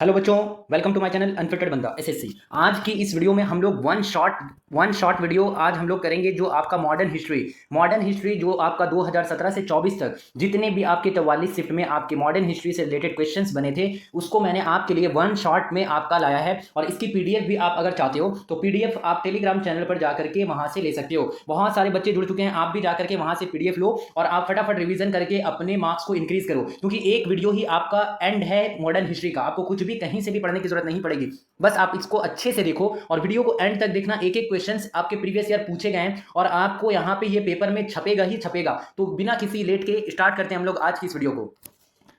Hello बच्चों, welcome to my channel unfiltered बंदा SSC. आज की इस वीडियो में हम लोग वन शॉट वीडियो आज हम लोग करेंगे जो आपका मॉडर्न हिस्ट्री जो आपका 2017 से 24 तक जितने भी आपके 44 शिफ्ट में आपके मॉडर्न हिस्ट्री से रिलेटेड क्वेश्चंस बने थे उसको मैंने आपके लिए वन शॉट में आपका लाया है। और इसकी पीडीएफ भी आप अगर चाहते हो तो पीडीएफ आप टेलीग्राम चैनल पर जाकर के वहां से ले सकते हो। बहुत सारे बच्चे जुड़ चुके हैं, आप भी जाकर के वहां से पीडीएफ लो और आप फटाफट रिवीजन करके अपने मार्क्स को इंक्रीज करो, क्योंकि एक वीडियो ही आपका एंड है मॉडर्न हिस्ट्री का। आपको कुछ भी कहीं से भी पढ़ने की जरूरत नहीं पड़ेगी, बस आप इसको अच्छे से देखो और वीडियो को एंड तक देखना। एक एक क्वेश्चंस आपके प्रीवियस ईयर पूछे गए हैं और आपको यहां पे ये पेपर में छपेगा ही छपेगा। तो बिना किसी लेट के स्टार्ट करते हैं हम लोग आज की इस वीडियो को।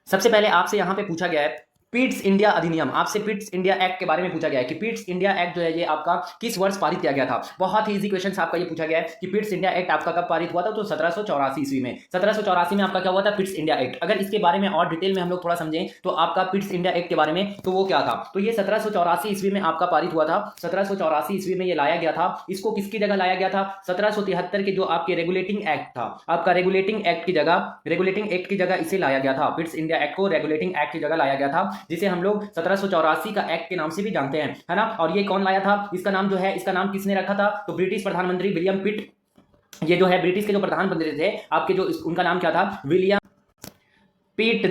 सबसे पहले आपसे यहां पे पूछा गया है पिट्स इंडिया अधिनियम। आपसे पिट्स इंडिया एक्ट के बारे में पूछा गया है कि पिट्स इंडिया एक्ट जो है ये आपका किस वर्ष पारित किया गया था। बहुत ही इजी क्वेश्चन आपका ये पूछा गया है कि पिट्स इंडिया एक्ट आपका कब पारित हुआ था, तो 1784 ईस्वी में। 1784 में आपका क्या हुआ था, पिट्स इंडिया एक्ट। अगर इसके बारे में और डिटेल में हम लोग थोड़ा समझें तो आपका पिट्स इंडिया एक्ट के बारे में तो वो क्या था, तो ये 1784 ईस्वी में आपका पारित हुआ था। 1784 ईस्वी में ये लाया गया था। इसको किसकी जगह लाया गया था, 1773 के जो आपके रेगुलेटिंग एक्ट था, आपका रेगुलेटिंग एक्ट की जगह इसे लाया गया था। पिट्स इंडिया एक्ट को रेगुलेटिंग एक्ट की जगह लाया गया था, जिसे हम लोग 1784 का एक्ट के नाम से भी जानते हैं, है ना। और ये कौन लाया था, इसका नाम जो है, इसका नाम किसने रखा था, तो ब्रिटिश प्रधानमंत्री विलियम पिट। ये जो है ब्रिटिश के जो प्रधानमंत्री थे आपके, जो उनका नाम क्या था, विलियम पिट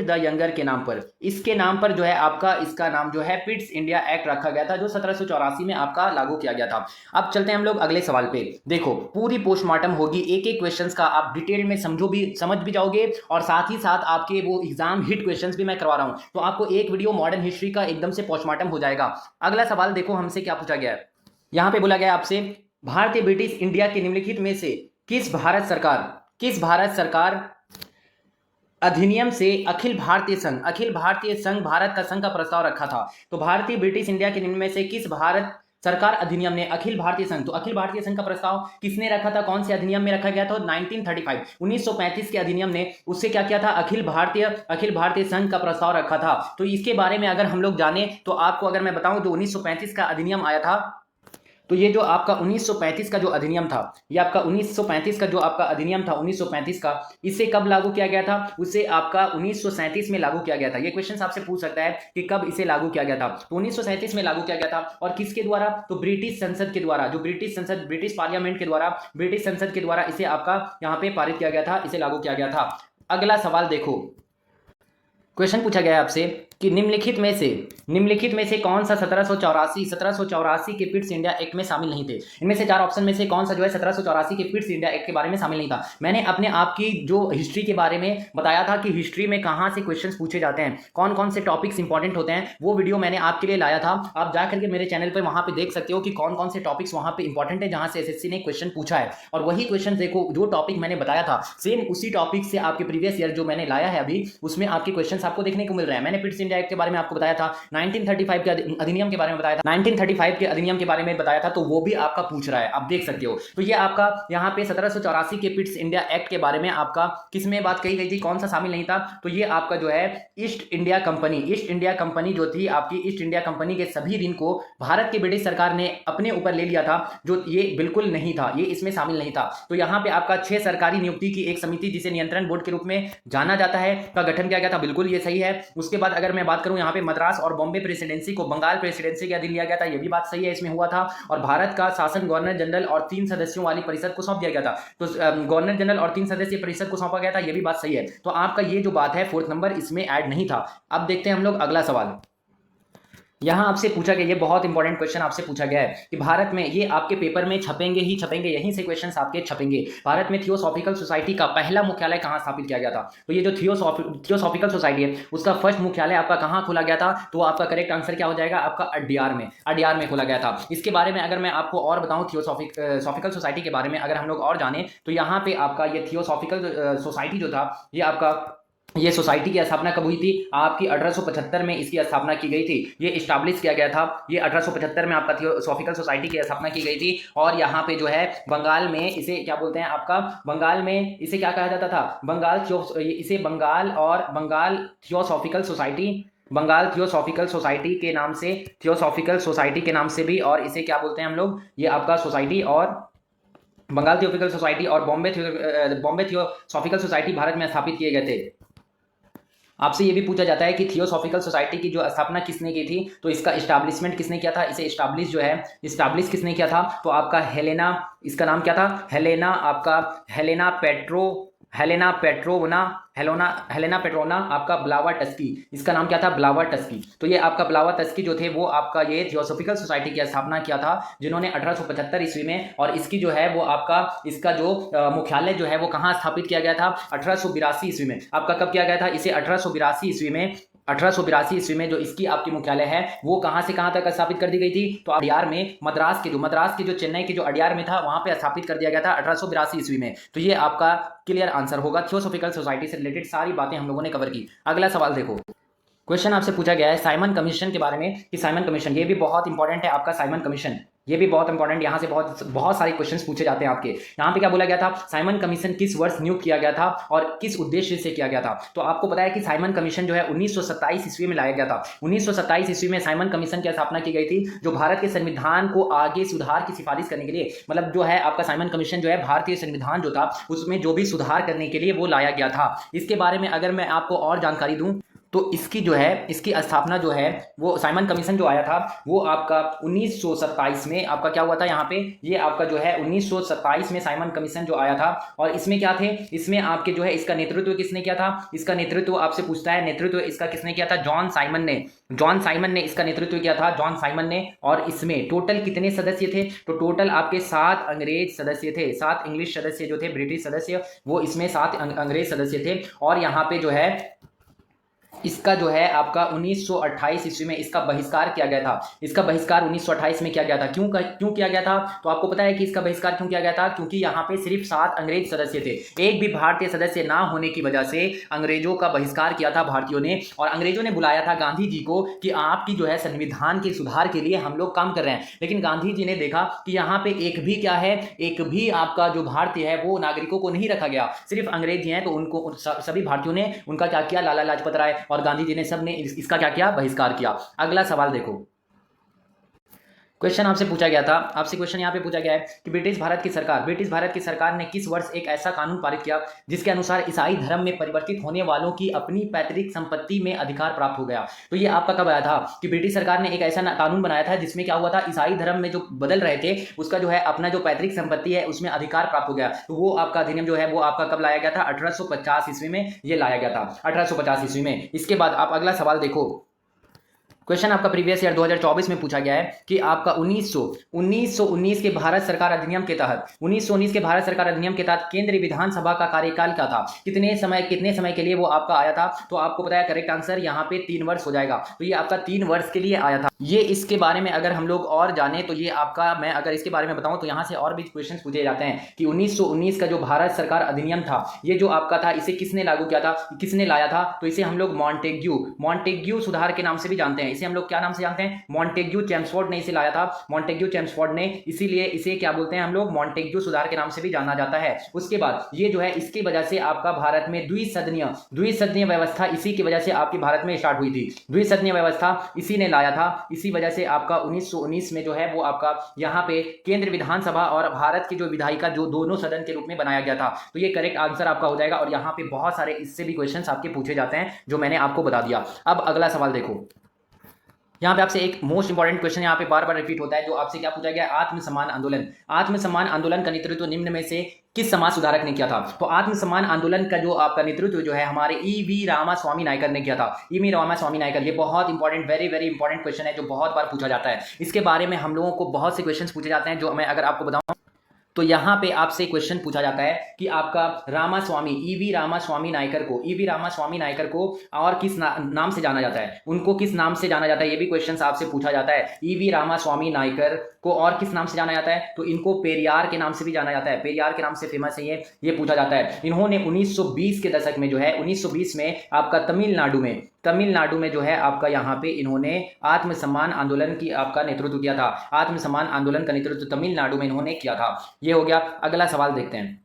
द यंगर के नाम पर, इसके नाम पर जो है आपका इसका नाम जो है पिट्स इंडिया एक्ट रखा गया था, जो 1784 में आपका लागू किया गया था। अब चलते हैं हम लोग अगले सवाल पे। देखो पूरी पोस्टमार्टम होगी, एक एक क्वेश्चंस का आप डिटेल में समझ भी जाओगे और साथ ही साथ आपके वो एग्जाम हिट क्वेश्चंस भी मैं करवा रहा हूं, तो आपको एक वीडियो मॉडर्न हिस्ट्री का एकदम से पोस्टमार्टम हो जाएगा। अगला सवाल देखो हमसे क्या पूछा गया है। यहां पे बोला गया आपसे भारतीय ब्रिटिश इंडिया के निम्नलिखित में से किस भारत सरकार अधिनियम से अखिल भारतीय संघ भारत का संघ का प्रस्ताव रखा था। तो भारतीय ब्रिटिश इंडिया के निम्न में से किस भारत सरकार अधिनियम ने अखिल भारतीय संघ, तो अखिल भारतीय संघ का प्रस्ताव किसने रखा था, कौन से अधिनियम में रखा गया था, 1935 के अधिनियम ने उससे क्या किया था, अखिल भारतीय संघ का प्रस्ताव रखा था। तो इसके बारे में अगर हम लोग जाने तो आपको अगर मैं बताऊं तो 1935 का अधिनियम आया था। तो ये जो आपका 1935 का जो अधिनियम था, ये आपका 1935 का जो आपका अधिनियम था 1935 का, इसे कब लागू किया गया था, उसे आपका 1937 में लागू किया गया था। ये क्वेश्चन आपसे पूछ सकता है कि कब इसे लागू किया गया था, तो 1937 में लागू किया गया था। और किसके द्वारा, तो ब्रिटिश संसद के द्वारा, जो ब्रिटिश पार्लियामेंट के द्वारा, ब्रिटिश संसद के द्वारा इसे आपका यहाँ पे पारित किया गया था, इसे लागू किया गया था। अगला सवाल देखो, क्वेश्चन पूछा गया है आपसे कि निम्नलिखित में से कौन सा 1784 के पिट्स इंडिया एक्ट में शामिल नहीं थे। इनमें से चार ऑप्शन में से कौन सा जो है 1784 के पिट्स इंडिया एक्ट के बारे में शामिल नहीं था। मैंने अपने आप की जो हिस्ट्री के बारे में बताया था कि हिस्ट्री में कहां से क्वेश्चंस पूछे जाते हैं, कौन कौन से टॉपिक्स इंपॉर्टेंट होते हैं, वो वीडियो मैंने आपके लिए लाया था। आप जाकर के मेरे चैनल पर वहां पे देख सकते हो कि कौन कौन से टॉपिक्स वहां पे इंपॉर्टेंट है, जहां से एसएससी ने क्वेश्चन पूछा है। और वही क्वेश्चन देखो, जो टॉपिक मैंने बताया था सेम उसी टॉपिक से आपके प्रीवियस ईयर जो मैंने लाया है अभी, उसमें आपके क्वेश्चन आपको देखने को मिल रहा है। मैंने पिट्स इंडिया एक्ट के बारे में आपको बताया था, 1935 के अधिनियम के बारे में बताया था, 1935 के अधिनियम के बारे में बताया था, तो वो भी आपका पूछ रहा है, आप देख सकते हो। तो ये आपका यहाँ पे 1784 के पिट्स इंडिया एक्ट के बारे में आपका किसमें बात कही गई थी, कौन सा शामिल नहीं था, तो ये आपका जो है ईस्ट इंडिया कंपनी जो थी आपकी, ईस्ट इंडिया कंपनी के सभी ऋण को भारत की ब्रिटिश सरकार ने अपने ऊपर ले लिया था, जो ये बिल्कुल नहीं था, ये इसमें शामिल नहीं था। तो यहाँ पे आपका 6 सरकारी नियुक्ति की एक समिति, जिसे नियंत्रण बोर्ड के रूप में जाना जाता है, का गठन किया गया था, बिल्कुल ये सही है। उसके बाद अगर मैं बात करूं यहाँ पे मद्रास और बॉम्बे प्रेसिडेंसी को बंगाल प्रेसिडेंसी के अधीन लिया गया था, ये भी बात सही है, इसमें हुआ था। और भारत का शासन गवर्नर जनरल और 3 सदस्यों वाली परिषद को सौंप दिया गया था, तो गवर्नर जनरल और 3 सदस्यीय परिषद को सौंपा गया था, ये भी बात सही है। तो आपका ये जो बात है 4th नंबर इसमें ऐड नहीं था। अब देखते हैं हम लोग अगला सवाल। यहां आपसे पूछा गया, ये बहुत इंपॉर्टेंट क्वेश्चन आपसे पूछा गया है कि भारत में, ये आपके पेपर में छपेंगे ही छपेंगे, यहीं से क्वेश्चंस आपके छपेंगे। भारत में थियोसॉफिकल सोसाइटी का पहला मुख्यालय कहां स्थापित किया गया था, तो ये जो थियोसॉफिकल सोसाइटी है उसका फर्स्ट मुख्यालय आपका कहां खोला गया था, तो आपका करेक्ट आंसर क्या हो जाएगा, आपका अड्यार में खोला गया था। इसके बारे में अगर मैं आपको और बताऊं, थियोसॉफिकल सोसाइटी के बारे में अगर हम लोग और जाने, तो यहाँ पे आपका ये थियोसॉफिकल सोसाइटी जो था, ये आपका, ये सोसाइटी की स्थापना कब हुई थी, आपकी 1875 में इसकी स्थापना की गई थी, ये इस्टेब्लिश किया गया था, ये 1875 में आपका थियोसॉफिकल सोसाइटी की स्थापना की गई थी। और यहाँ पे जो है बंगाल में इसे क्या बोलते हैं, आपका बंगाल में इसे क्या कहा जाता था, इसे बंगाल थियोसॉफिकल सोसाइटी के नाम से, थियोसॉफिकल सोसाइटी के नाम से भी, और इसे क्या बोलते हैं हम लोग, ये आपका सोसाइटी, और बंगाल थियोसॉफिकल सोसाइटी और बॉम्बे थियोसॉफिकल सोसाइटी भारत में स्थापित किए गए थे। आपसे ये भी पूछा जाता है कि थियोसॉफिकल सोसाइटी की जो स्थापना किसने की थी, तो इसका इस्टेब्लिशमेंट किसने किया था, इसे इस्टेब्लिश जो है इस्टेब्लिश किसने किया था, तो आपका हेलेना, इसका नाम क्या था, हेलेना, आपका हेलेना पेट्रोना आपका ब्लावाटस्की, इसका नाम क्या था, ब्लावाटस्की। तो ये आपका ब्लावाटस्की जो थे वो आपका ये थियोसॉफिकल सोसाइटी की स्थापना किया था, जिन्होंने 1875 ईस्वी में, और इसकी जो है वो आपका इसका जो मुख्यालय जो है वो कहाँ स्थापित किया गया था, 1882 ईस्वी में। आपका कब किया गया था इसे, 1882 ईस्वी में। 1882 ईस्वी में जो इसकी आपकी मुख्यालय है वो कहां से कहां तक स्थापित कर दी गई थी, तो अडियार में, मद्रास के जो चेन्नई के जो अडियार में था वहां पे स्थापित कर दिया गया था 1882 ईस्वी में। तो ये आपका क्लियर आंसर होगा। थियोसॉफिकल सोसाइटी से रिलेटेड सारी बातें हम लोगों ने कवर की। अगला सवाल देखो, क्वेश्चन आपसे पूछा गया है साइमन कमीशन के बारे में, कि साइमन कमीशन, ये भी बहुत इंपॉर्टेंट है आपका साइमन कमीशन, ये भी बहुत इंपॉर्टेंट, यहाँ से बहुत बहुत सारे क्वेश्चंस पूछे जाते हैं आपके। यहाँ पे क्या बोला गया था, साइमन कमीशन किस वर्ष नियुक्त किया गया था और किस उद्देश्य से किया गया था, तो आपको पता है कि साइमन कमीशन जो है 1927 ईस्वी में लाया गया था। 1927 ईस्वी में साइमन कमीशन की स्थापना की गई थी, जो भारत के संविधान को आगे सुधार की सिफारिश करने के लिए, मतलब जो है आपका साइमन कमीशन जो है भारतीय संविधान जो था उसमें जो भी सुधार करने के लिए वो लाया गया था। इसके बारे में अगर मैं आपको और जानकारी दूं तो इसकी जो है इसकी स्थापना जो है वो साइमन कमीशन जो आया था वो आपका 1927 में आपका क्या हुआ था, यहाँ पे ये आपका जो है 1927 में साइमन कमीशन जो आया था। और इसमें क्या थे, इसमें आपके जो है इसका नेतृत्व किसने किया था, इसका नेतृत्व आपसे पूछता है, नेतृत्व इसका किसने किया था, जॉन साइमन ने। जॉन साइमन ने इसका नेतृत्व किया था, जॉन साइमन ने। और इसमें टोटल कितने सदस्य थे, तो टोटल आपके 7 अंग्रेज सदस्य थे, 7 इंग्लिश सदस्य जो थे, ब्रिटिश सदस्य, वो इसमें 7 अंग्रेज सदस्य थे। और यहाँ पे जो है इसका जो है आपका 1928 ईस्वी में इसका बहिष्कार किया गया था। इसका बहिष्कार 1928 में किया गया था। क्यों किया गया था, तो आपको पता है कि इसका बहिष्कार क्यों किया गया था, क्योंकि यहाँ पे सिर्फ 7 अंग्रेज सदस्य थे, एक भी भारतीय सदस्य ना होने की वजह से अंग्रेजों का बहिष्कार किया था भारतीयों ने। और अंग्रेजों ने बुलाया था गांधी जी को कि आपकी जो है संविधान के सुधार के लिए हम लोग काम कर रहे हैं। लेकिन गांधी जी ने देखा कि यहाँ पे एक भी क्या है, एक भी आपका जो भारतीय है वो नागरिकों को नहीं रखा गया, सिर्फ अंग्रेज ही हैं, तो उनको सभी भारतीयों ने उनका क्या किया, लाला लाजपत राय और गांधी जी ने सबने इसका क्या किया, बहिष्कार किया। अगला सवाल देखो, क्वेश्चन आपसे पूछा गया था, आपसे क्वेश्चन यहाँ पे पूछा गया है कि ब्रिटिश भारत की सरकार ने किस वर्ष एक ऐसा कानून पारित किया जिसके अनुसार ईसाई धर्म में परिवर्तित होने वालों की अपनी पैतृक संपत्ति में अधिकार प्राप्त हो गया। तो ये आपका कब आया था कि ब्रिटिश सरकार ने एक ऐसा कानून बनाया था जिसमें क्या हुआ था, ईसाई धर्म में जो बदल रहे थे उसका जो है अपना जो पैतृक संपत्ति है उसमें अधिकार प्राप्त हो गया। तो वो आपका अधिनियम जो है वो आपका कब लाया गया था, 1850 ईस्वी में ये लाया गया था, 1850 ईस्वी में। इसके बाद आप अगला सवाल देखो, क्वेश्चन आपका प्रीवियस ईयर 2024 में पूछा गया है कि आपका 1919 के भारत सरकार अधिनियम के तहत 1919 के भारत सरकार अधिनियम के तहत केंद्रीय विधानसभा का कार्यकाल क्या था, कितने समय के लिए वो आपका आया था, तो आपको पता है करेक्ट आंसर यहाँ पे 3 वर्ष हो जाएगा। तो ये आपका 3 वर्ष के लिए आया था। ये इसके बारे में अगर हम लोग और जाने तो ये आपका, मैं अगर इसके बारे में बताऊं तो यहाँ से और भी क्वेश्चन पूछे जाते हैं कि 1919 का जो भारत सरकार अधिनियम था ये जो आपका था इसे किसने लागू किया था, किसने लाया था, तो इसे हम लोग मॉन्टेग्यू सुधार के नाम से भी जानते हैं। इसे हम लोग क्या नाम से जानते हैं, मॉन्टेग्यू चेम्सफोर्ड ने इसे लाया था, मॉन्टेग्यू चेम्सफोर्ड ने, इसीलिए इसे क्या बोलते हैं हम लोग, मॉन्टेग्यू सुधार के नाम से भी जाना जाता है। उसके बाद ये जो है इसकी वजह से आपका भारत में द्विसदनीय व्यवस्था इसी की वजह से आपकी भारत में स्टार्ट हुई थी। द्विसदनीय व्यवस्था इसी ने लाया था, इसी वजह से आपका 1919 में जो है वो आपका यहाँ पे केंद्र विधानसभा और भारत की जो विधायिका जो दोनों सदन के रूप में बनाया गया था। तो ये करेक्ट आंसर आपका हो जाएगा। और यहाँ पे बहुत सारे इससे भी क्वेश्चंस आपके पूछे जाते हैं जो मैंने आपको बता दिया। अब अगला सवाल देखो, यहाँ पे आपसे एक मोस्ट इंपॉर्टेंट क्वेश्चन यहाँ पे बार बार रिपीट होता है, जो आपसे क्या पूछा गया, आत्मसम्मान आंदोलन का नेतृत्व निम्न में से किस समाज सुधारक ने किया था। तो आत्मसम्मान आंदोलन का जो आपका नेतृत्व जो है हमारे ईवी रामास्वामी नायकर ने किया था। ईवी रामास्वामी नायकर, ये बहुत important, very very important question है जो बहुत बार पूछा जाता है। इसके बारे में हम लोगों को बहुत से क्वेश्चन पूछे जाते हैं जो मैं अगर आपको बताऊं तो यहाँ पे आपसे क्वेश्चन पूछा जाता है कि आपका ईवी रामास्वामी नायकर को और किस नाम से जाना जाता है, उनको किस नाम से जाना जाता है, ये भी क्वेश्चन आपसे पूछा जाता है। ईवी रामास्वामी नायकर को और किस नाम से जाना जाता है, तो इनको पेरियार के नाम से भी जाना जाता है, पेरियार के नाम से फेमस है ये पूछा जाता है। इन्होंने 1920 के दशक में जो है 1920 में आपका तमिलनाडु में जो है आपका यहाँ पे इन्होंने आत्मसम्मान आंदोलन की आपका नेतृत्व किया था। आत्मसम्मान आंदोलन का नेतृत्व तमिलनाडु में इन्होंने किया था। ये हो गया। अगला सवाल देखते हैं।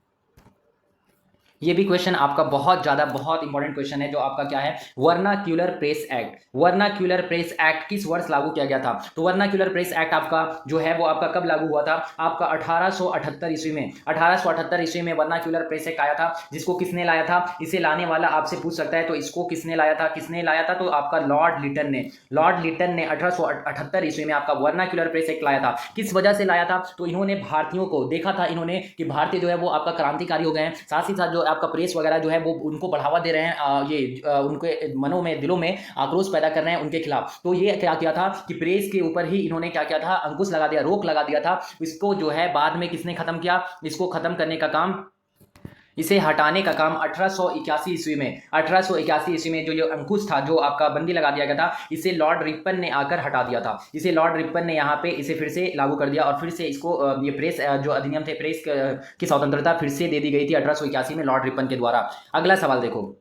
ये भी क्वेश्चन आपका बहुत ज्यादा बहुत इंपॉर्टेंट क्वेश्चन है, जो आपका क्या है, vernacular press act. Vernacular press act किस वर्ष लागू किया गया था? तो वर्नाक्यूलर प्रेस एक्ट आपका जो है वो आपका कब लागू हुआ था? आपका 1878 ईस्वी में। 1878 ईस्वी में वर्नाक्यूलर प्रेस एक्ट आया था, जिसको किसने लाया था? इसे लाने वाला आपसे पूछ सकता है, तो इसको किसने लाया था? किसने लाया था? तो आपका लॉर्ड लिटन ने। लॉर्ड लिटन ने 1878 ईस्वी में आपका वर्नाक्यूलर प्रेस एक्ट लाया था। किस वजह से लाया था? तो इन्होंने भारतीयों को देखा था, इन्होंने कि भारतीय जो है वो आपका क्रांतिकारी हो गए हैं, साथ ही साथ जो आपका प्रेस वगैरह जो है वो उनको बढ़ावा दे रहे हैं, उनके मनों में, दिलों में आक्रोश पैदा कर रहे हैं उनके खिलाफ। तो ये क्या किया था कि प्रेस के ऊपर ही इन्होंने क्या किया था, अंकुश लगा दिया, रोक लगा दिया था। इसको जो है बाद में किसने खत्म किया? इसको खत्म करने का काम, इसे हटाने का काम 1881 ईस्वी में, 1881 ईस्वी में जो ये अंकुश था, जो आपका बंदी लगा दिया गया था, इसे लॉर्ड रिपन ने आकर हटा दिया था। इसे लॉर्ड रिपन ने यहाँ पे इसे फिर से लागू कर दिया और फिर से इसको ये प्रेस जो अधिनियम थे, प्रेस की स्वतंत्रता फिर से दे दी गई थी 1881 में लॉर्ड रिपन के द्वारा। अगला सवाल देखो,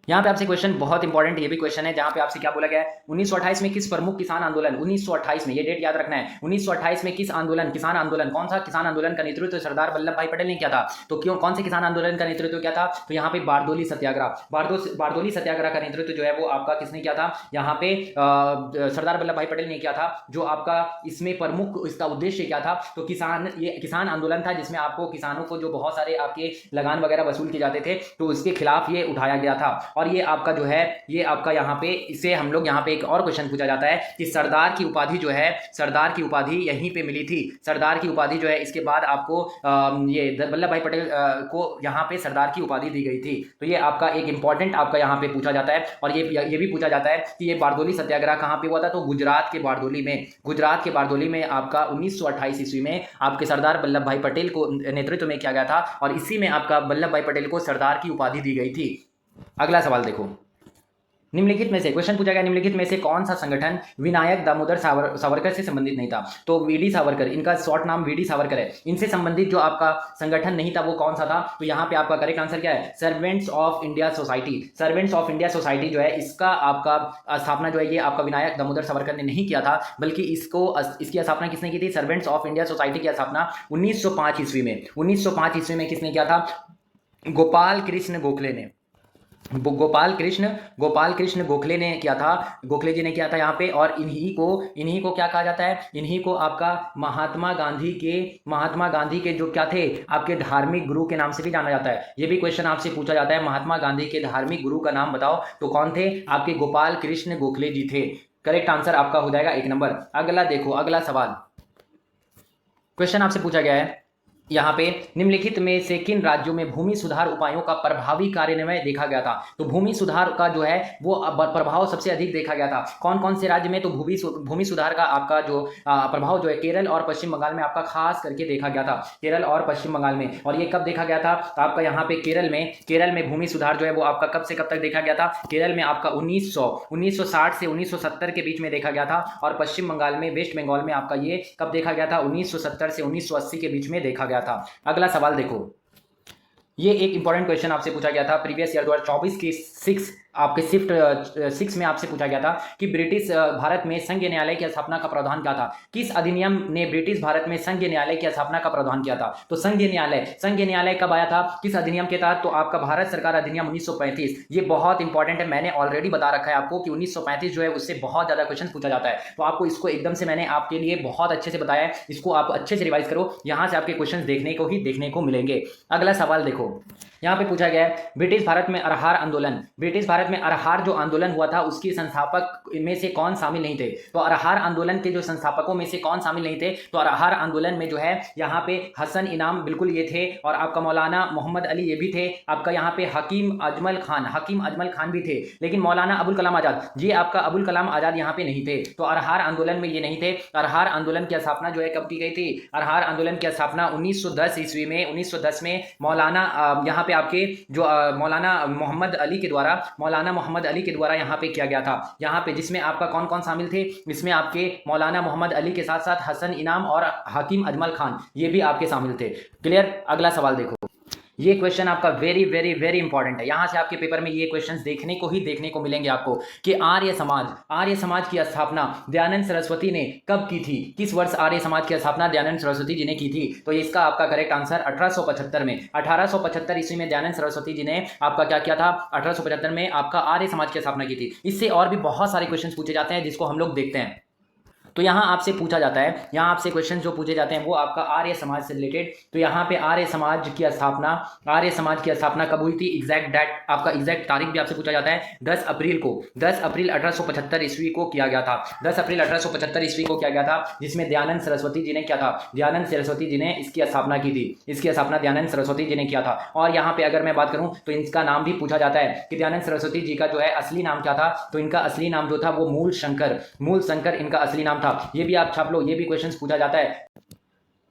यहाँ पे आपसे क्वेश्चन बहुत इंपॉर्टेंट ये भी क्वेश्चन है, जहाँ पे आपसे क्या बोला गया है, 1928 में किस प्रमुख किसान आंदोलन, 1928 में, ये डेट याद रखना है, 1928 में किस आंदोलन, किसान आंदोलन, कौन सा किसान आंदोलन का नेतृत्व सरदार वल्लभ भाई पटेल ने किया था? तो क्यों, कौन से किसान आंदोलन का नेतृत्व किया था? तो यहाँ पे बारदोली सत्याग्रह, बारदोली सत्याग्रह का नेतृत्व जो है वो आपका किसने किया था? यहाँ पे सरदार वल्लभ भाई पटेल ने किया था। जो आपका इसमें प्रमुख इसका उद्देश्य क्या था? तो ये किसान आंदोलन था, जिसमें आपको किसानों को जो बहुत सारे आपके लगान वगैरह वसूल किए जाते थे, तो उसके खिलाफ ये उठाया गया था। और ये आपका जो है, ये आपका यहाँ पे, इसे हम लोग यहाँ पे एक और क्वेश्चन पूछा जाता है कि सरदार की उपाधि जो है, सरदार की उपाधि यहीं पे मिली थी। सरदार की उपाधि जो है, इसके बाद आपको ये वल्लभ भाई पटेल को यहाँ पे सरदार की उपाधि दी गई थी। तो ये आपका एक इंपॉर्टेंट आपका यहाँ पे पूछा जाता है। और ये भी पूछा जाता है कि ये बारदोली सत्याग्रह कहाँ पे हुआ था? तो गुजरात के बारदोली में, गुजरात के बारदोली में आपका 1928 ईस्वी में आपके सरदार वल्लभ भाई पटेल को नेतृत्व में किया गया था, और इसी में आपका वल्लभ भाई पटेल को सरदार की उपाधि दी गई थी। अगला सवाल देखो, निम्नलिखित में से क्वेश्चन पूछा गया, निम्नलिखित में से कौन सा संगठन विनायक दामोदर सावरकर से संबंधित नहीं था? तो वीडी सावरकर, इनका शॉर्ट नाम वीडी सावरकर है, इनसे संबंधित जो आपका संगठन नहीं था वो कौन सा था? तो यहाँ पे आपका करेक्ट आंसर क्या है? Servants of India society. Servants of India society जो है, इसका आपका स्थापना जो है ये आपका विनायक दामोदर सावरकर ने नहीं किया था, बल्कि इसकी स्थापना किसने की थी? सर्वेंट्स ऑफ इंडिया सोसाइटी की स्थापना 1905 ईस्वी में, 1905 ईस्वी में किसने किया था? गोपाल कृष्ण गोखले ने, गोपाल कृष्ण गोखले ने किया था, गोखले जी ने किया था यहाँ पे। और इन्हीं को क्या कहा जाता है? इन्हीं को आपका महात्मा गांधी के जो क्या थे, आपके धार्मिक गुरु के नाम से भी जाना जाता है। ये भी क्वेश्चन आपसे पूछा जाता है, महात्मा गांधी के धार्मिक गुरु का नाम बताओ, तो कौन थे? आपके गोपाल कृष्ण गोखले जी थे। करेक्ट आंसर आपका हो जाएगा 1 नंबर। अगला देखो, अगला सवाल, क्वेश्चन आपसे पूछा गया है यहाँ पे, निम्नलिखित में से किन राज्यों में भूमि सुधार उपायों का प्रभावी कार्यान्वयन देखा गया था? तो भूमि सुधार का जो है वो प्रभाव सबसे अधिक देखा गया था कौन कौन से राज्य में? तो भूमि सुधार का आपका जो प्रभाव जो है केरल और पश्चिम बंगाल में आपका खास करके देखा गया था, केरल और पश्चिम बंगाल में। और ये कब देखा गया था? तो आपका यहाँ पे केरल में भूमि सुधार जो है वो आपका कब से कब तक देखा गया था? केरल में आपका 1960 से 1970 के बीच में देखा गया था। और पश्चिम बंगाल में, वेस्ट बंगाल में आपका ये कब देखा गया था? 1970 से 1980 के बीच में देखा गया था। अगला सवाल देखो, ये एक इंपॉर्टेंट क्वेश्चन आपसे पूछा गया था प्रीवियस ईयर 2024 की आपके शिफ्ट 6 में आपसे पूछा गया था कि ब्रिटिश भारत में संघीय न्यायालय की स्थापना का प्रावधान क्या था? किस अधिनियम ने ब्रिटिश भारत में संघीय न्यायालय की स्थापना का प्रावधान किया था? तो संघीय न्यायालय कब आया था, किस अधिनियम के तहत? तो आपका भारत सरकार अधिनियम 1935। ये बहुत इंपॉर्टेंट है, मैंने ऑलरेडी बता रखा है आपको कि 1935 जो है उससे बहुत ज्यादा क्वेश्चन पूछा जाता है, तो आपको इसको एकदम से मैंने आपके लिए बहुत अच्छे से बताया है, इसको आप अच्छे से रिवाइज करो, यहां से आपके क्वेश्चन देखने को मिलेंगे। अगला सवाल देखो, यहाँ पे पूछा गया है ब्रिटिश भारत में अरहार आंदोलन, ब्रिटिश भारत में अरहार जो आंदोलन हुआ था उसके संस्थापक में से कौन शामिल नहीं थे? तो अरहार आंदोलन के जो संस्थापकों में से कौन शामिल नहीं थे? तो अरहार आंदोलन में जो है यहाँ पे हसन इनाम बिल्कुल ये थे, और आपका मौलाना मोहम्मद अली ये भी थे, आपका यहाँ पे हकीम अजमल खान भी थे, लेकिन मौलाना अबुल कलाम आजाद, ये आपका अबुल कलाम आजाद यहाँ पे नहीं थे, तो अरहार आंदोलन में ये नहीं थे। अरहार आंदोलन की स्थापना जो है कब की गई थी? अरहार आंदोलन की स्थापना 1910 ईस्वी में, 1910 में मौलाना यहाँ पे आपके जो मौलाना मोहम्मद अली के द्वारा यहाँ पे किया गया था। यहाँ पे जिसमें आपका कौन कौन शामिल थे? इसमें आपके मौलाना मोहम्मद अली के साथ साथ हसन इनाम और हकीम अजमल खान ये भी आपके शामिल थे। क्लियर? अगला सवाल देखो, ये क्वेश्चन आपका वेरी वेरी वेरी इंपॉर्टेंट है। यहां से आपके पेपर में ये क्वेश्चंस देखने को मिलेंगे आपको कि आर्य समाज की स्थापना दयानंद सरस्वती ने कब की थी, किस वर्ष आर्य समाज की स्थापना दयानंद सरस्वती जी ने की थी। तो इसका आपका करेक्ट आंसर 1875 में, 1875 ईस्वी में दयानंद सरस्वती जी ने आपका क्या किया था, 1875 में आपका आर्य समाज की स्थापना की थी। इससे और भी बहुत सारे क्वेश्चन पूछे जाते हैं जिसको हम लोग देखते हैं। तो यहाँ आपसे पूछा जाता है, यहाँ आपसे क्वेश्चन जो पूछे जाते हैं वो आपका आर्य समाज से रिलेटेड। तो यहाँ पे आर्य समाज की स्थापना कब हुई थी, एग्जैक्ट डेट, आपका एग्जैक्ट तारीख भी आपसे पूछा जाता है। 10 अप्रैल 1875 ईस्वी को किया गया था। 10 अप्रैल 1875 ईस्वी को किया गया था, जिसमें दयानंद सरस्वती जी ने क्या था, दयानंद सरस्वती जी ने इसकी स्थापना की थी। इसकी स्थापना दयानंद सरस्वती जी ने किया था। और यहाँ पे अगर मैं बात करूँ तो इनका नाम भी पूछा जाता है कि दयानंद सरस्वती जी का जो है असली नाम क्या था। तो इनका असली नाम जो था वो मूल शंकर इनका असली नाम था। ये भी आप छाप लो, ये भी क्वेश्चन पूछा जाता है।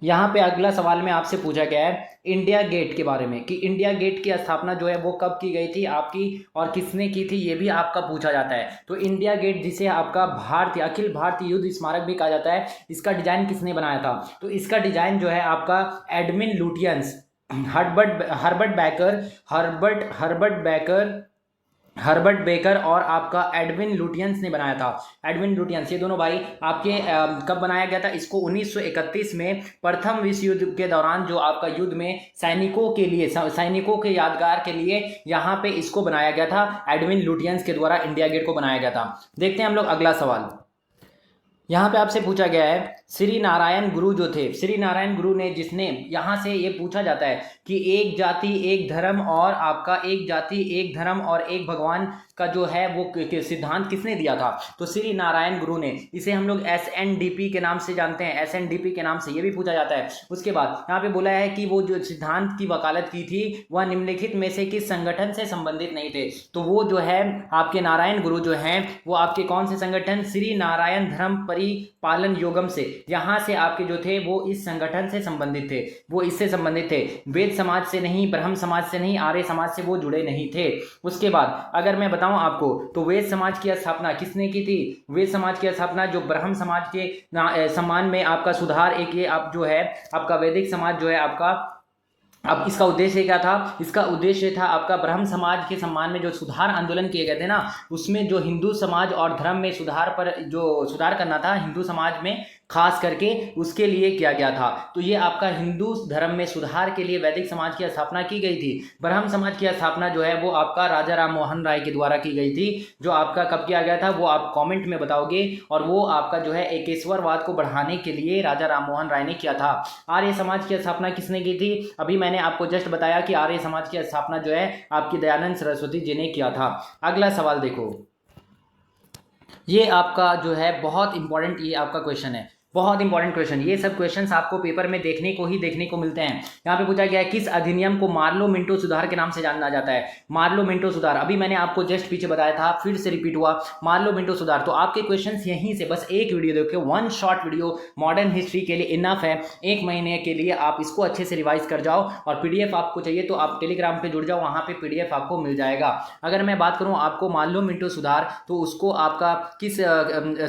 यहाँ पे अगला सवाल में आपसे पूछा गया है इंडिया गेट के बारे में कि इंडिया गेट की स्थापना जो है वो कब की गई थी आपकी और किसने की थी, ये भी आपका पूछा जाता है। तो इंडिया गेट जिसे आपका अखिल भारतीय युद्ध स्मारक भी कहा जाता है, इसका डिजाइन किसने बनाया था। तो इसका डिजाइन जो है आपका एडमिन लुटियंस, हर्बर्ट बेकर और आपका एडविन लुटियंस ने बनाया था। एडविन लुटियंस, ये दोनों भाई आपके कब बनाया गया था, इसको 1931 में प्रथम विश्व युद्ध के दौरान जो आपका युद्ध में सैनिकों के यादगार के लिए यहाँ पे इसको बनाया गया था। एडविन लुटियंस के द्वारा इंडिया गेट को बनाया गया था। देखते हैं हम लोग अगला सवाल। यहाँ पे आपसे पूछा गया है श्री नारायण गुरु जो थे, श्री नारायण गुरु ने जिसने, यहाँ से ये पूछा जाता है कि एक जाति एक धर्म और आपका एक जाति एक धर्म और एक भगवान का जो है वो सिद्धांत किसने दिया था। तो श्री नारायण गुरु ने, इसे हम लोग SNDP के नाम से जानते हैं, SNDP के नाम से ये भी पूछा जाता है। उसके बाद यहाँ पे बोला है कि वो जो सिद्धांत की वकालत की थी वह निम्नलिखित में से किस संगठन से संबंधित नहीं थे। तो वो जो है आपके नारायण गुरु जो हैं वो आपके कौन से संगठन, श्री नारायण धर्म परिपालन योगम से, यहाँ से आपके जो थे वो इस संगठन से संबंधित थे, वो इससे संबंधित थे। वेद समाज से नहीं, ब्रह्म समाज से नहीं, आर्य समाज से वो जुड़े नहीं थे। उसके बाद अगर मैं बताऊं आपको तो वेद समाज की स्थापना किसने की थी। वेद समाज की स्थापना जो ब्रह्म समाज के सम्मान में आपका सुधार, एक ये आप जो है आपका वैदिक समाज जो है आपका, अब इसका उद्देश्य क्या था, इसका उद्देश्य था आपका ब्रह्म समाज के सम्मान में जो सुधार आंदोलन किए गए थे ना, उसमें जो हिंदू समाज और धर्म में सुधार करना था हिंदू समाज में खास करके, उसके लिए किया गया था। तो ये आपका हिंदू धर्म में सुधार के लिए वैदिक समाज की स्थापना की गई थी। ब्रह्म समाज की स्थापना जो है वो आपका राजा राम मोहन राय के द्वारा की गई थी। जो आपका कब किया गया था वो आप कमेंट में बताओगे, और वो आपका जो है एकेश्वरवाद को बढ़ाने के लिए राजा राम मोहन राय ने किया था। आर्य समाज की स्थापना किसने की थी, अभी मैंने आपको जस्ट बताया कि आर्य समाज की स्थापना जो है आपकी दयानंद सरस्वती जी ने किया था। अगला सवाल देखो, ये आपका जो है बहुत इंपॉर्टेंट, ये आपका क्वेश्चन है, बहुत इंपॉर्टेंट क्वेश्चन। ये सब क्वेश्चंस आपको पेपर में देखने को मिलते हैं। यहाँ पे पूछा गया है किस अधिनियम को मार्लो मिंटो सुधार के नाम से जाना जाता है। मार्लो मिंटो सुधार, अभी मैंने आपको जस्ट पीछे बताया था, फिर से रिपीट हुआ, मार्लो मिंटो सुधार। तो आपके क्वेश्चंस यहीं से बस एक वीडियो देखो, one short video modern history के लिए इनफ है। एक महीने के लिए आप इसको अच्छे से रिवाइज कर जाओ, और PDF आपको चाहिए तो आप टेलीग्राम पे जुड़ जाओ, वहां पे PDF आपको मिल जाएगा। अगर मैं बात करूं आपको मार्लो मिंटो सुधार, तो उसको आपका किस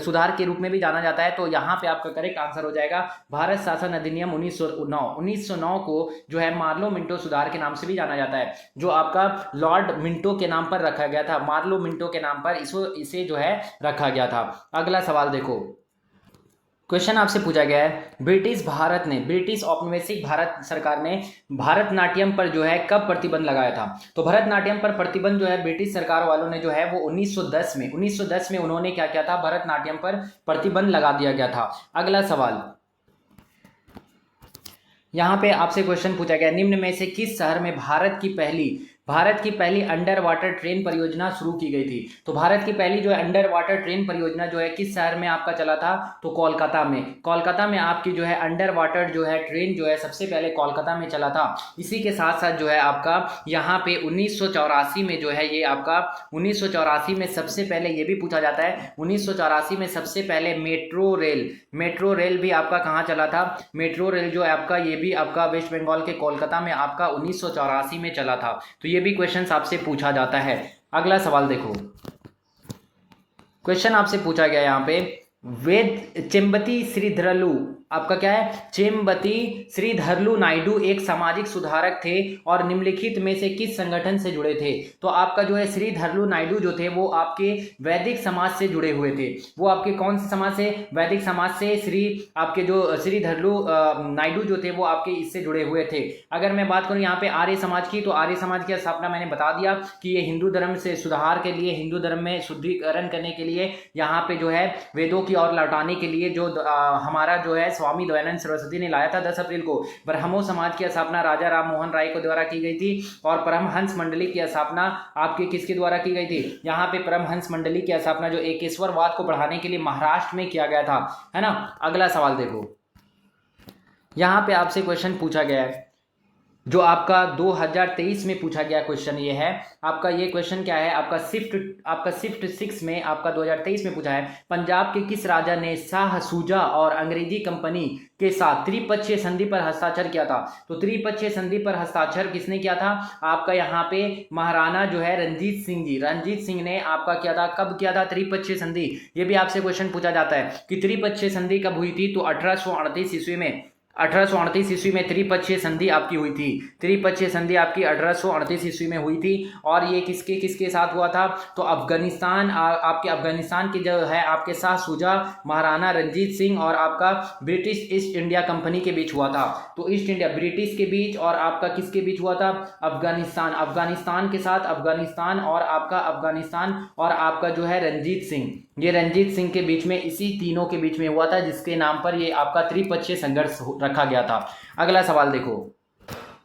सुधार के रूप में भी जाना जाता है। तो यहाँ पे आपका करेक्ट आंसर हो जाएगा भारत शासन अधिनियम 1909 को जो है मार्लो मिंटो सुधार के नाम से भी जाना जाता है, जो आपका लॉर्ड मिंटो के नाम पर रखा गया था। मार्लो मिंटो के नाम पर इसे जो है रखा गया था। अगला सवाल देखो, क्वेश्चन आपसे पूछा गया है ब्रिटिश औपनिवेशिक भारत सरकार ने भरतनाट्यम पर जो है कब प्रतिबंध लगाया था। तो भरतनाट्यम पर प्रतिबंध जो है ब्रिटिश सरकार वालों ने जो है वो 1910 में उन्होंने क्या किया था, भरतनाट्यम पर प्रतिबंध लगा दिया गया था। अगला सवाल, यहाँ पे आपसे क्वेश्चन पूछा गया निम्न में से किस शहर में भारत की पहली अंडर वाटर ट्रेन परियोजना शुरू की गई थी। तो भारत की पहली जो है अंडर वाटर ट्रेन परियोजना जो है किस शहर में आपका चला था, तो कोलकाता में आपकी जो है अंडर वाटर जो है ट्रेन जो है सबसे पहले कोलकाता में चला था। इसी के साथ साथ जो है आपका यहाँ पे 1984 में जो है ये आपका 1984 में सबसे पहले, ये भी पूछा जाता है 1984 में सबसे पहले मेट्रो रेल भी आपका कहाँ चला था। मेट्रो रेल जो है आपका, ये भी आपका वेस्ट बंगाल के कोलकाता में आपका 1984 में चला था। तो ये भी क्वेश्चन आपसे पूछा जाता है। अगला सवाल देखो, क्वेश्चन आपसे पूछा गया यहाँ पे वेद चेम्बती श्रीधरलू आपका क्या है, चेम्बती श्रीधरलू नायडू एक सामाजिक सुधारक थे और निम्नलिखित में से किस संगठन से जुड़े थे? तो आपका जो है श्रीधरलू नायडू जो थे वो आपके वैदिक समाज से जुड़े हुए थे। वो आपके कौन से समाज से? वैदिक समाज से। आपके जो श्रीधरलू नायडू जो थे वो आपके इससे जुड़े हुए थे। अगर मैं बात करूं यहाँ पे आर्य समाज की, तो आर्य समाज की स्थापना मैंने बता दिया कि ये हिंदू धर्म से सुधार के लिए, हिंदू धर्म में शुद्धिकरण करने के लिए, यहाँ पे जो है वेदों की ओर लौटाने के लिए जो हमारा जो है स्वामी दयानंद सरस्वती ने लाया था 10 अप्रैल को। ब्रह्मो समाज की स्थापना राजा राम मोहन राय को द्वारा की गई थी और परमहंस मंडली की स्थापना आपके किसके द्वारा की गई थी? यहाँ पे परमहंस मंडली की स्थापना जो एकेश्वरवाद को बढ़ाने के लिए महाराष्ट्र में किया गया था, है ना। अगला सवाल देखो, यहाँ पे आपसे क्वेश्चन पूछा गया है जो आपका 2023 में पूछा गया क्वेश्चन ये है आपका। ये क्वेश्चन क्या है आपका शिफ्ट 6 में आपका 2023 में पूछा है, पंजाब के किस राजा ने शाह सूजा और अंग्रेजी कंपनी के साथ त्रिपक्षीय संधि पर हस्ताक्षर किया था? तो त्रिपक्षीय संधि पर हस्ताक्षर किसने किया था? आपका यहाँ पे महाराणा जो है रणजीत सिंह जी, रणजीत सिंह ने आपका किया था। कब किया था त्रिपक्षीय संधि? ये भी आपसे क्वेश्चन पूछा जाता है कि त्रिपक्षीय संधि कब हुई थी? तो 1838 ईस्वी में, 1838 ईस्वी में त्रिपक्षीय संधि आपकी हुई थी। त्रिपक्षीय संधि आपकी 1838 ईस्वी में हुई थी और ये किसके किसके साथ हुआ था? तो अफगानिस्तान, आपके अफगानिस्तान की जो है आपके शाह सूजा, महाराणा रंजीत सिंह और आपका ब्रिटिश ईस्ट इंडिया कंपनी के बीच हुआ था। तो ईस्ट इंडिया ब्रिटिश के बीच और आपका किसके बीच हुआ था? अफगानिस्तान के साथ, अफगानिस्तान और आपका जो है रंजीत सिंह, ये रंजीत सिंह के बीच में, इसी तीनों के बीच में हुआ था जिसके नाम पर ये आपका त्रिपक्षीय संघर्ष रखा गया था। अगला सवाल देखो,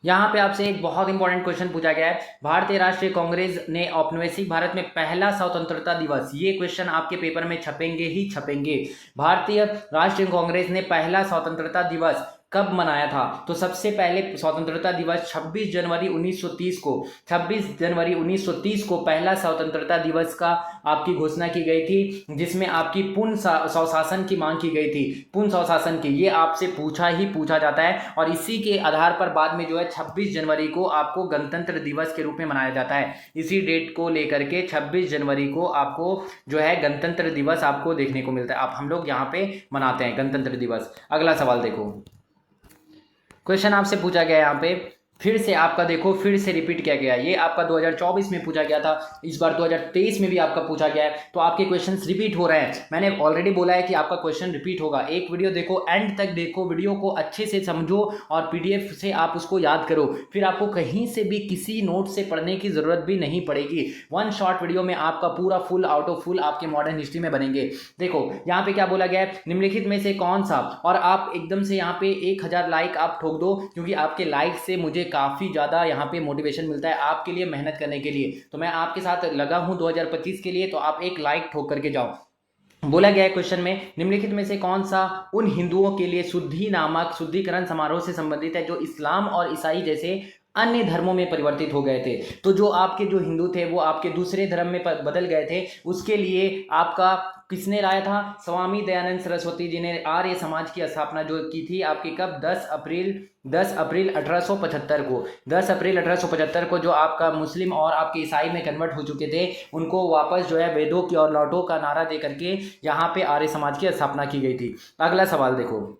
यहाँ पे आपसे एक बहुत इंपॉर्टेंट क्वेश्चन पूछा गया है, भारतीय राष्ट्रीय कांग्रेस ने औपनिवेशिक भारत में पहला स्वतंत्रता दिवस, ये क्वेश्चन आपके पेपर में छपेंगे ही छपेंगे। भारतीय राष्ट्रीय कांग्रेस ने पहला स्वतंत्रता दिवस कब मनाया था? तो सबसे पहले स्वतंत्रता दिवस 26 जनवरी 1930 को, 26 जनवरी 1930 को पहला स्वतंत्रता दिवस का आपकी घोषणा की गई थी, जिसमें आपकी पूर्ण स्वशासन की मांग की गई थी। पूर्ण स्वशासन की ये आपसे पूछा जाता है और इसी के आधार पर बाद में जो है 26 जनवरी को आपको गणतंत्र दिवस के रूप में मनाया जाता है। इसी डेट को लेकर के 26 जनवरी को आपको जो है गणतंत्र दिवस आपको देखने को मिलता है। आप हम लोग यहाँ पे मनाते हैं गणतंत्र दिवस। अगला सवाल देखो, क्वेश्चन आपसे पूछा गया यहाँ पे, फिर से आपका देखो, फिर से रिपीट किया गया। ये आपका 2024 में पूछा गया था, इस बार 2023 में भी आपका पूछा गया है, तो आपके क्वेश्चंस रिपीट हो रहे हैं। मैंने ऑलरेडी बोला है कि आपका क्वेश्चन रिपीट होगा। एक वीडियो देखो, एंड तक देखो, वीडियो को अच्छे से समझो और पीडीएफ से आप उसको याद करो, फिर आपको कहीं से भी किसी नोट से पढ़ने की जरूरत भी नहीं पड़ेगी। वन शॉर्ट वीडियो में आपका पूरा फुल आउट ऑफ फुल आपके मॉडर्न हिस्ट्री में बनेंगे। देखो यहाँ पे क्या बोला गया है, निम्नलिखित में से कौन सा, और आप एकदम से यहाँ पे 1000 लाइक आप ठोक दो, क्योंकि आपके लाइक से मुझे काफी ज्यादा यहाँ पे मोटिवेशन मिलता है आपके लिए मेहनत करने के लिए। तो मैं आपके साथ लगा हूं 2025 के लिए, तो आप एक लाइक ठोक करके जाओ। बोला गया है क्वेश्चन में, निम्नलिखित में से कौन सा उन हिंदुओं के लिए शुद्धि नामक शुद्धिकरण समारोह से संबंधित है जो इस्लाम और ईसाई जैसे अन्य धर्मों में परिवर्तित हो गए थे? तो जो आपके जो हिंदू थे वो आपके दूसरे धर्म में बदल गए थे, उसके लिए आपका किसने लाया था? स्वामी दयानंद सरस्वती जी ने आर्य समाज की स्थापना जो की थी आपकी कब? 10 अप्रैल 1875 को। 10 अप्रैल 1875 को जो आपका मुस्लिम और आपके ईसाई में कन्वर्ट हो चुके थे उनको वापस जो है वेदों की ओर लौटो का नारा दे करके यहाँ पे आर्य समाज की स्थापना की गई थी। अगला सवाल देखो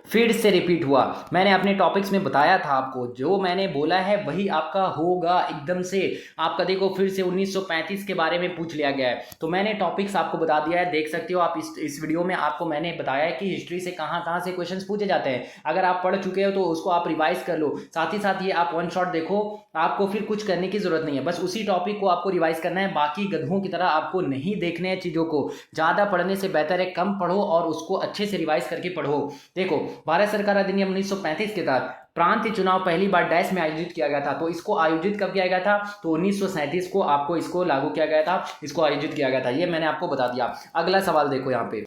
फिर से रिपीट हुआ। मैंने अपने टॉपिक्स में बताया था आपको, जो मैंने बोला है वही आपका होगा एकदम से। आपका देखो फिर से 1935 के बारे में पूछ लिया गया है, तो मैंने टॉपिक्स आपको बता दिया है, देख सकते हो आप इस वीडियो में। आपको मैंने बताया है कि हिस्ट्री से कहाँ से क्वेश्चंस पूछे जाते हैं। अगर आप पढ़ चुके हो तो उसको आप रिवाइज कर लो, साथ ही साथ ये आप वन शॉट देखो, आपको फिर कुछ करने की जरूरत नहीं है, बस उसी टॉपिक को आपको रिवाइज करना है। बाकी गधों की तरह आपको नहीं देखने हैं चीजों को, ज्यादा पढ़ने से बेहतर है कम पढ़ो और उसको अच्छे से रिवाइज करके पढ़ो। देखो भारत सरकार अधिनियम 1935 के तहत प्रांतीय चुनाव पहली बार डैश में आयोजित किया गया था। तो इसको आयोजित कब किया गया था? तो 1937 को आपको इसको लागू किया गया था, इसको आयोजित किया गया था। ये मैंने आपको बता दिया। अगला सवाल देखो यहाँ पे,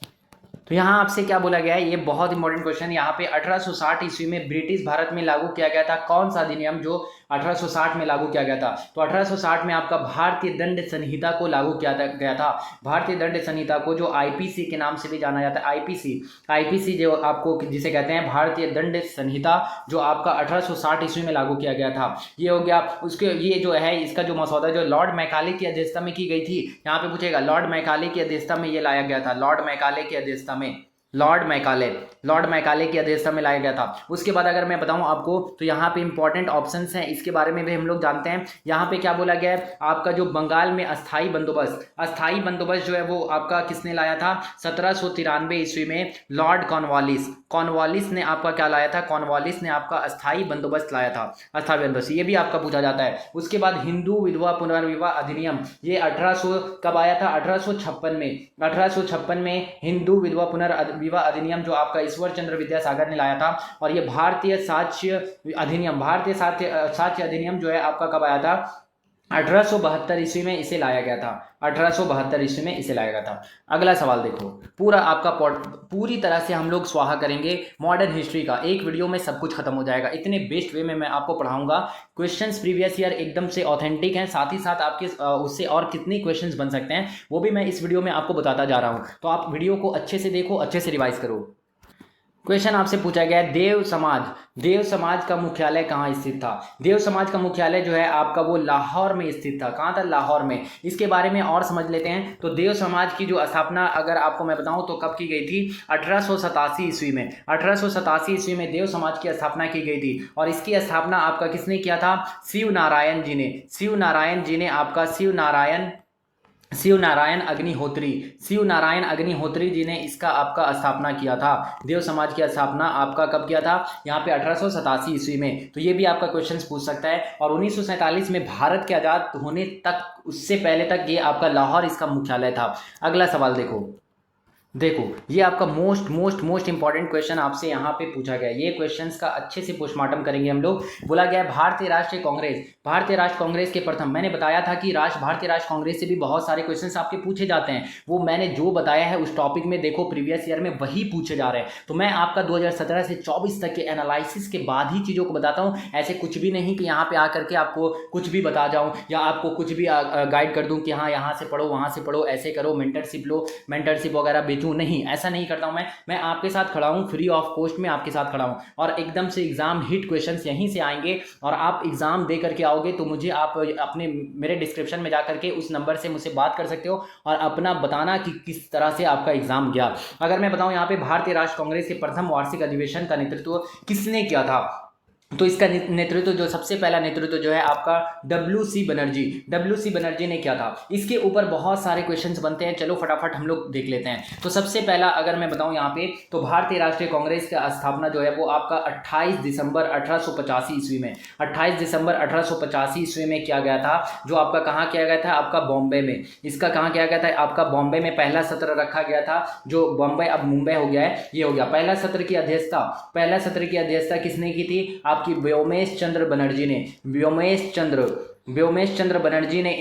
तो यहाँ आपसे क्या बोला गया है, ये बहुत इंपॉर्टेंट क्वेश्चन। यहाँ पे 1860 ईस्वी में ब्रिटिश भारत में लागू किया गया था कौन सा अधिनियम जो 1860 में लागू किया गया था? तो 1860 में आपका भारतीय दंड संहिता को लागू किया गया था। भारतीय दंड संहिता को जो आईपीसी के नाम से भी जाना जाता है, आईपीसी जो आपको जिसे कहते हैं भारतीय दंड संहिता, जो आपका 1860 ईस्वी में लागू किया गया था। ये हो गया। उसके ये जो है इसका जो मसौदा जो लॉर्ड मैकाले की अध्यक्षता में की गई थी, यहाँ पे पूछेगा लॉर्ड मैकाले की अध्यक्षता में ये लाया गया था, लॉर्ड मैकाले की अध्यक्षता में। लॉर्ड मैकाले की अध्यक्षता में लाया गया था। उसके बाद अगर मैं बताऊं आपको तो यहाँ पे इंपॉर्टेंट ऑप्शंस हैं, इसके बारे में भी हम लोग जानते हैं। यहाँ पे क्या बोला गया है, आपका जो बंगाल में अस्थाई बंदोबस्त जो है वो आपका किसने लाया था, 1793 ईस्वी में लॉर्ड कॉर्नवालिस ने आपका क्या लाया था, कॉर्नवालिस ने आपका अस्थाई बंदोबस्त लाया था, अस्थाई बंदोबस्त, ये भी आपका पूछा जाता है। उसके बाद हिंदू विधवा पुनर्विवाह अधिनियम, ये 1800 कब आया था, 1856 में, 1856 में हिंदू विधवा पुनर्विवाह अधिनियम जो आपका ईश्वर चंद्र विद्यासागर ने लाया था। और ये भारतीय साक्ष्य अधिनियम जो है आपका कब आया था, 1872 ईस्वी में इसे लाया गया था, 1872 ईस्वी में इसे लाया गया था। अगला सवाल देखो, पूरा आपका पूरी तरह से हम लोग स्वाहा करेंगे मॉडर्न हिस्ट्री का, एक वीडियो में सब कुछ खत्म हो जाएगा, इतने बेस्ट वे में मैं आपको पढ़ाऊंगा। क्वेश्चंस प्रीवियस ईयर एकदम से ऑथेंटिक हैं, साथ ही साथ आपके उससे और कितने क्वेश्चंस बन सकते हैं वो भी मैं इस वीडियो में आपको बताता जा रहा हूं। तो आप वीडियो को अच्छे से देखो, अच्छे से रिवाइज करो। क्वेश्चन आपसे पूछा गया है, देव समाज का मुख्यालय कहाँ स्थित था। देव समाज का मुख्यालय जो है आपका वो लाहौर में स्थित था। कहाँ था, लाहौर में। इसके बारे में और समझ लेते हैं। तो देव समाज की जो स्थापना अगर आपको मैं बताऊं तो कब की गई थी, 1887 ईस्वी में, 1887 ईस्वी में देव समाज की स्थापना की गई थी। और इसकी स्थापना आपका किसने किया था, शिव नारायण जी ने आपका शिव नारायण अग्निहोत्री जी ने इसका आपका स्थापना किया था। देव समाज की स्थापना आपका कब किया था, यहाँ पे 1887 ईस्वी में। तो ये भी आपका क्वेश्चन पूछ सकता है। और 1947 में भारत के आजाद होने तक, उससे पहले तक ये आपका लाहौर इसका मुख्यालय था। अगला सवाल देखो ये आपका मोस्ट इंपॉर्टेंट क्वेश्चन आपसे यहाँ पे पूछा गया है। ये क्वेश्चंस का अच्छे से पोस्टमार्टम करेंगे हम लोग। बोला गया है भारतीय राष्ट्रीय कांग्रेस के प्रथम, मैंने बताया था कि भारतीय राष्ट्रीय कांग्रेस से भी बहुत सारे क्वेश्चंस आपके पूछे जाते हैं। वो मैंने जो बताया है उस टॉपिक में देखो प्रीवियस ईयर में वही पूछे जा रहे हैं। तो मैं आपका 2017 से 24 तक के एनालिसिस के बाद ही चीज़ों को बताता हूँ। ऐसे कुछ भी नहीं कि यहाँ पे आकर के आपको कुछ भी बता जाऊँ या आपको कुछ भी गाइड कर दूँ कि हाँ यहाँ से पढ़ो, वहाँ से पढ़ो, ऐसे करो, मेंटरशिप लो, मेंटरशिप वगैरह नहीं, ऐसा नहीं करता हूं मैं आपके साथ खड़ा हूं, फ्री ऑफ कॉस्ट में आपके साथ खड़ा हूं। और एकदम से एग्जाम हिट क्वेश्चंस यहीं से आएंगे और आप एग्जाम दे करके आओगे तो मुझे आप अपने मेरे डिस्क्रिप्शन में जाकर के उस नंबर से मुझसे बात कर सकते हो और अपना बताना कि किस तरह से आपका एग्जाम गया। अगर मैं बताऊं यहाँ पे भारतीय राष्ट्रीय कांग्रेस के प्रथम वार्षिक अधिवेशन का नेतृत्व किसने किया था, तो इसका नेतृत्व जो सबसे पहला नेतृत्व जो है आपका WC बनर्जी ने किया था। इसके ऊपर बहुत सारे क्वेश्चंस बनते हैं, चलो फटाफट हम लोग देख लेते हैं। तो सबसे पहला अगर मैं बताऊं यहाँ पे तो भारतीय राष्ट्रीय कांग्रेस का स्थापना जो है वो आपका 28 दिसंबर 1885 ईस्वी में, 28 दिसंबर 1885 ईस्वी में किया गया था। जो आपका कहाँ किया गया था, आपका बॉम्बे में। इसका कहाँ किया गया था, आपका बॉम्बे में पहला सत्र रखा गया था। जो बॉम्बे अब मुंबई हो गया है, ये हो गया। पहला सत्र की अध्यक्षता किसने की थी, आपकी व्योमेश चंद्र बनर्जी ने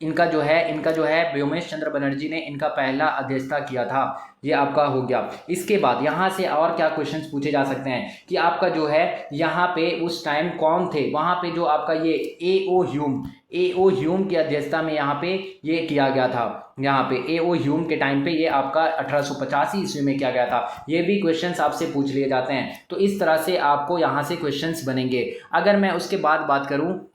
इनका जो है व्योमेश चंद्र बनर्जी ने इनका पहला अध्यक्षता किया था। ये आपका हो गया। इसके बाद यहाँ से और क्या क्वेश्चंस पूछे जा सकते हैं कि आपका जो है यहाँ पे उस टाइम कौन थे, वहाँ पे जो आपका ये A.O. ह्यूम की अध्यक्षता में यहाँ पे ये किया गया था। यहाँ पे A.O. ह्यूम के टाइम पे ये आपका 1885 ईस्वी में किया गया था। ये भी क्वेश्चंस आपसे पूछ लिए जाते हैं। तो इस तरह से आपको यहाँ से क्वेश्चंस बनेंगे। अगर मैं उसके बाद बात करूँ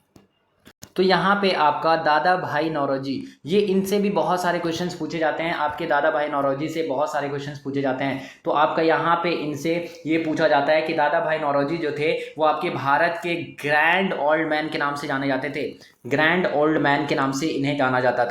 तो यहाँ पे आपका दादा भाई नौरोजी, ये इनसे भी बहुत सारे क्वेश्चंस पूछे जाते हैं। आपके दादा भाई नौरोजी से बहुत सारे क्वेश्चंस पूछे जाते हैं। तो आपका यहाँ पे इनसे ये पूछा जाता है कि दादा भाई नौरोजी जो थे वो आपके भारत के ग्रैंड ओल्ड मैन के नाम से जाने जाते थे। ग्रैंड ओल्ड मैन के नाम से इन्हें जाना जाता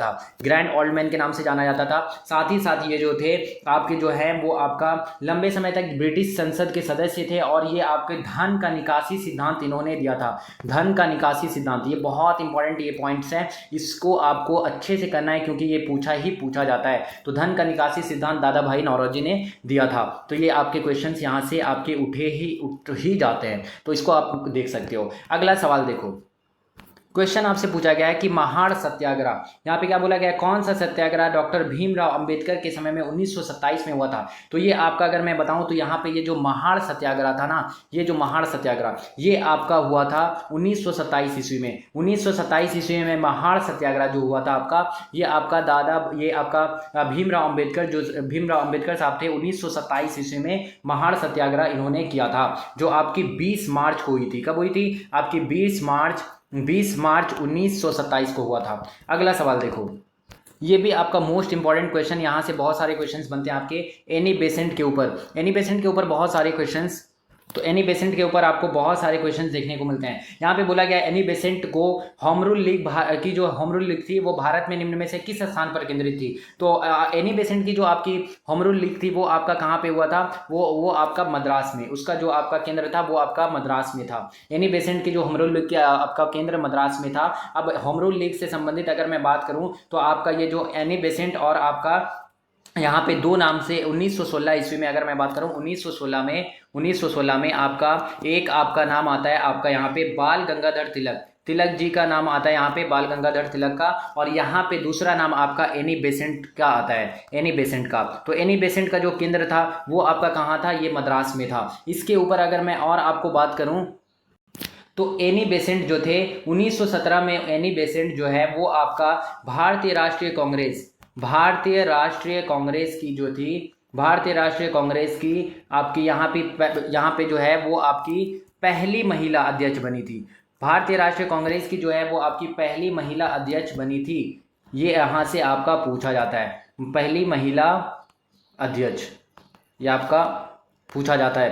था, साथ ही साथ ये जो थे आपके जो है वो आपका लंबे समय तक ब्रिटिश संसद के सदस्य थे। और ये आपके धन का निकासी सिद्धांत इन्होंने दिया था। धन का निकासी सिद्धांत, ये बहुत इंपॉर्टेंट ये पॉइंट्स हैं, इसको आपको अच्छे से करना है क्योंकि ये पूछा जाता है। तो धन का निकासी सिद्धांत दादा भाई नौरोजी ने दिया था। तो ये आपके क्वेश्चंस यहाँ से आपके उठ ही जाते हैं, तो इसको आप देख सकते हो। अगला सवाल देखो, क्वेश्चन आपसे पूछा गया है कि महाड़ सत्याग्रह, यहाँ पे क्या बोला गया है, कौन सा सत्याग्रह डॉक्टर भीमराव अंबेडकर के समय में 1927 में हुआ था। तो ये आपका अगर मैं बताऊं तो यहाँ पे ये जो महाड़ सत्याग्रह था ना, ये जो महाड़ सत्याग्रह ये आपका हुआ था 1927 ईस्वी में। 1927 ईस्वी में महाड़ सत्याग्रह जो हुआ था आपका, ये आपका भीमराव अंबेडकर साहब थे। 1927 ईस्वी में महाड़ सत्याग्रह इन्होंने किया था, जो आपकी 20 मार्च को हुई थी। कब हुई थी, आपकी 20 मार्च 1927 को हुआ था। अगला सवाल देखो, ये भी आपका मोस्ट इंपॉर्टेंट क्वेश्चन, यहाँ से बहुत सारे क्वेश्चंस बनते हैं आपके एनी बेसेंट के ऊपर। एनी बेसेंट के ऊपर बहुत सारे क्वेश्चंस, तो एनी बेसेंट के ऊपर आपको बहुत सारे क्वेश्चंस देखने को मिलते हैं। यहाँ पे बोला गया एनी बेसेंट को होम रूल लीग की जो होम रूल लीग थी वो भारत में निम्न में से किस स्थान पर केंद्रित थी। तो एनी बेसेंट की जो आपकी होम रूल लीग थी वो आपका कहाँ पे हुआ था, वो आपका मद्रास में, उसका जो आपका केंद्र था वो आपका मद्रास में था। एनी बेसेंट की जो होम रूल लीग की आपका केंद्र मद्रास में था। अब होम रूल लीग से संबंधित अगर मैं बात करूँ तो आपका ये जो एनी बेसेंट और आपका यहाँ पे दो नाम से 1916 ईस्वी में अगर मैं बात करूँ 1916 में आपका एक आपका नाम आता है आपका यहाँ पे बाल गंगाधर तिलक जी का नाम आता है यहाँ पे बाल गंगाधर तिलक का। और यहाँ पे दूसरा नाम आपका एनी बेसेंट का आता है, एनी बेसेंट का। तो एनी बेसेंट का जो केंद्र था वो आपका कहाँ था, ये मद्रास में था। इसके ऊपर अगर मैं और आपको बात करूँ तो एनी बेसेंट जो थे 1917 में एनी बेसेंट जो है वो आपका भारतीय राष्ट्रीय कांग्रेस की जो थी, भारतीय राष्ट्रीय कांग्रेस की आपकी यहाँ पे जो है वो आपकी पहली महिला अध्यक्ष बनी थी। भारतीय राष्ट्रीय कांग्रेस की जो है वो आपकी पहली महिला अध्यक्ष बनी थी। ये यहाँ से आपका पूछा जाता है, पहली महिला अध्यक्ष, ये आपका पूछा जाता है।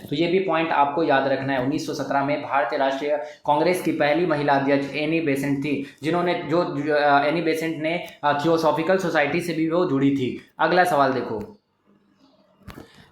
तो ये भी पॉइंट आपको याद रखना है। 1917 में भारतीय राष्ट्रीय कांग्रेस की पहली महिला अध्यक्ष एनी बेसेंट थी, जिन्होंने जो एनी बेसेंट ने थियोसॉफिकल सोसाइटी से भी वो जुड़ी थी। अगला सवाल देखो,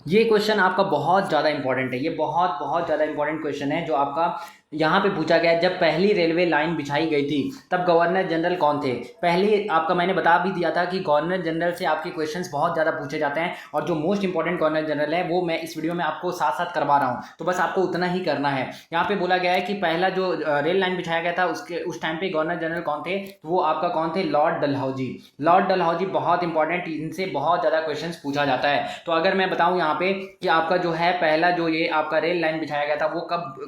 ये क्वेश्चन आपका बहुत ज़्यादा इंपॉर्टेंट है, ये बहुत ज़्यादा इंपॉर्टेंट क्वेश्चन है जो आपका यहाँ पे पूछा गया है। जब पहली रेलवे लाइन बिछाई गई थी तब गवर्नर जनरल कौन थे। पहले आपका मैंने बता भी दिया था कि गवर्नर जनरल से आपके क्वेश्चंस बहुत ज़्यादा पूछे जाते हैं, और जो मोस्ट इंपॉर्टेंट गवर्नर जनरल है वो मैं इस वीडियो में आपको साथ साथ करवा रहा हूँ, तो बस आपको उतना ही करना है। यहाँ पे बोला गया है कि पहला जो रेल लाइन बिछाया गया था उस टाइम पे गवर्नर जनरल कौन थे, तो वो आपका कौन थे, लॉर्ड डलहौजी। बहुत इंपॉर्टेंट, इनसे बहुत ज़्यादा क्वेश्चन पूछा जाता है। तो अगर मैं बताऊँ यहाँ पे कि आपका जो है पहला जो ये आपका रेल लाइन बिछाया गया था वो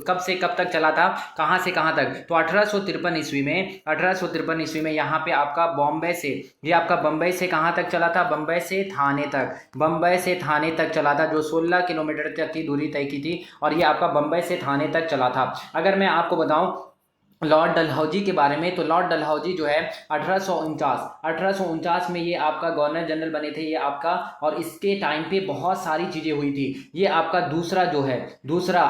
कब से कब तक चला था, कहां से कहां तक, तो 1853 ईस्वी में यहाँ पे आपका बॉम्बे से, ये आपका बम्बई से कहां तक चला था, बम्बई से थाने तक चला था, जो 16 किलोमीटर तक की दूरी तय की थी, और ये आपका बम्बई से थाने तक चला था। अगर मैं आपको बताऊं लॉर्ड डलहौजी के बारे में, तो लॉर्ड डलहौजी जो है 1849 में ये आपका गवर्नर जनरल बने थे ये आपका, और इसके टाइम पे बहुत सारी चीज़ें हुई थी। ये आपका दूसरा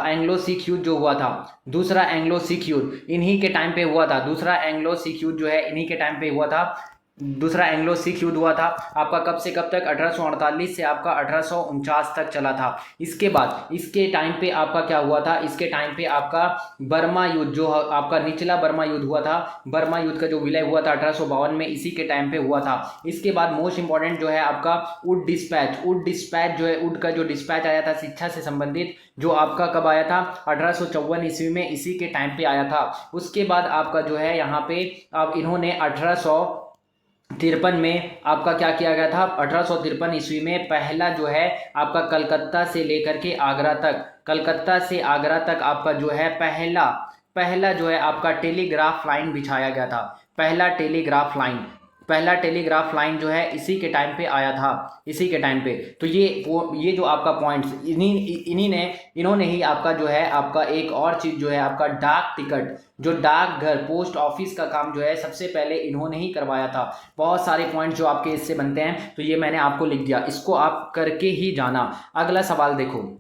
एंग्लो सिख युद्ध जो हुआ था, दूसरा एंग्लो सिख युद्ध इन्हीं के टाइम पे हुआ था, दूसरा एंग्लो सिख युद्ध जो है इन्हीं के टाइम पे हुआ था। दूसरा एंग्लो सिख युद्ध हुआ था आपका कब से कब तक, 1848 से आपका 1849 तक चला था। इसके बाद इसके टाइम पे आपका क्या हुआ था, इसके टाइम पे आपका बर्मा युद्ध जो आपका निचला बर्मा युद्ध हुआ था, बर्मा युद्ध का जो विलय हुआ था 1852 में, इसी के टाइम पे हुआ था। इसके बाद मोस्ट इंपॉर्टेंट जो है आपका वुड डिस्पैच जो है, वुड का जो डिस्पैच आया था शिक्षा से संबंधित, जो आपका कब आया था, 1854 ईस्वी में, इसी के टाइम पे आया था। उसके बाद आपका जो है यहाँ पे अब इन्होंने 1853 में आपका क्या किया गया था, 1853 ईस्वी में पहला जो है आपका कलकत्ता से लेकर के आगरा तक आपका जो है पहला जो है आपका टेलीग्राफ लाइन बिछाया गया था। पहला टेलीग्राफ लाइन जो है इसी के टाइम पे आया था, इसी के टाइम पे। तो ये जो आपका पॉइंट्स इन्होंने ही आपका जो है आपका एक और चीज़ जो है आपका डाक टिकट, जो डाकघर पोस्ट ऑफिस का काम जो है सबसे पहले इन्होंने ही करवाया था। बहुत सारे पॉइंट्स जो आपके इससे बनते हैं, तो ये मैंने आपको लिख दिया, इसको आप करके ही जाना। अगला सवाल देखो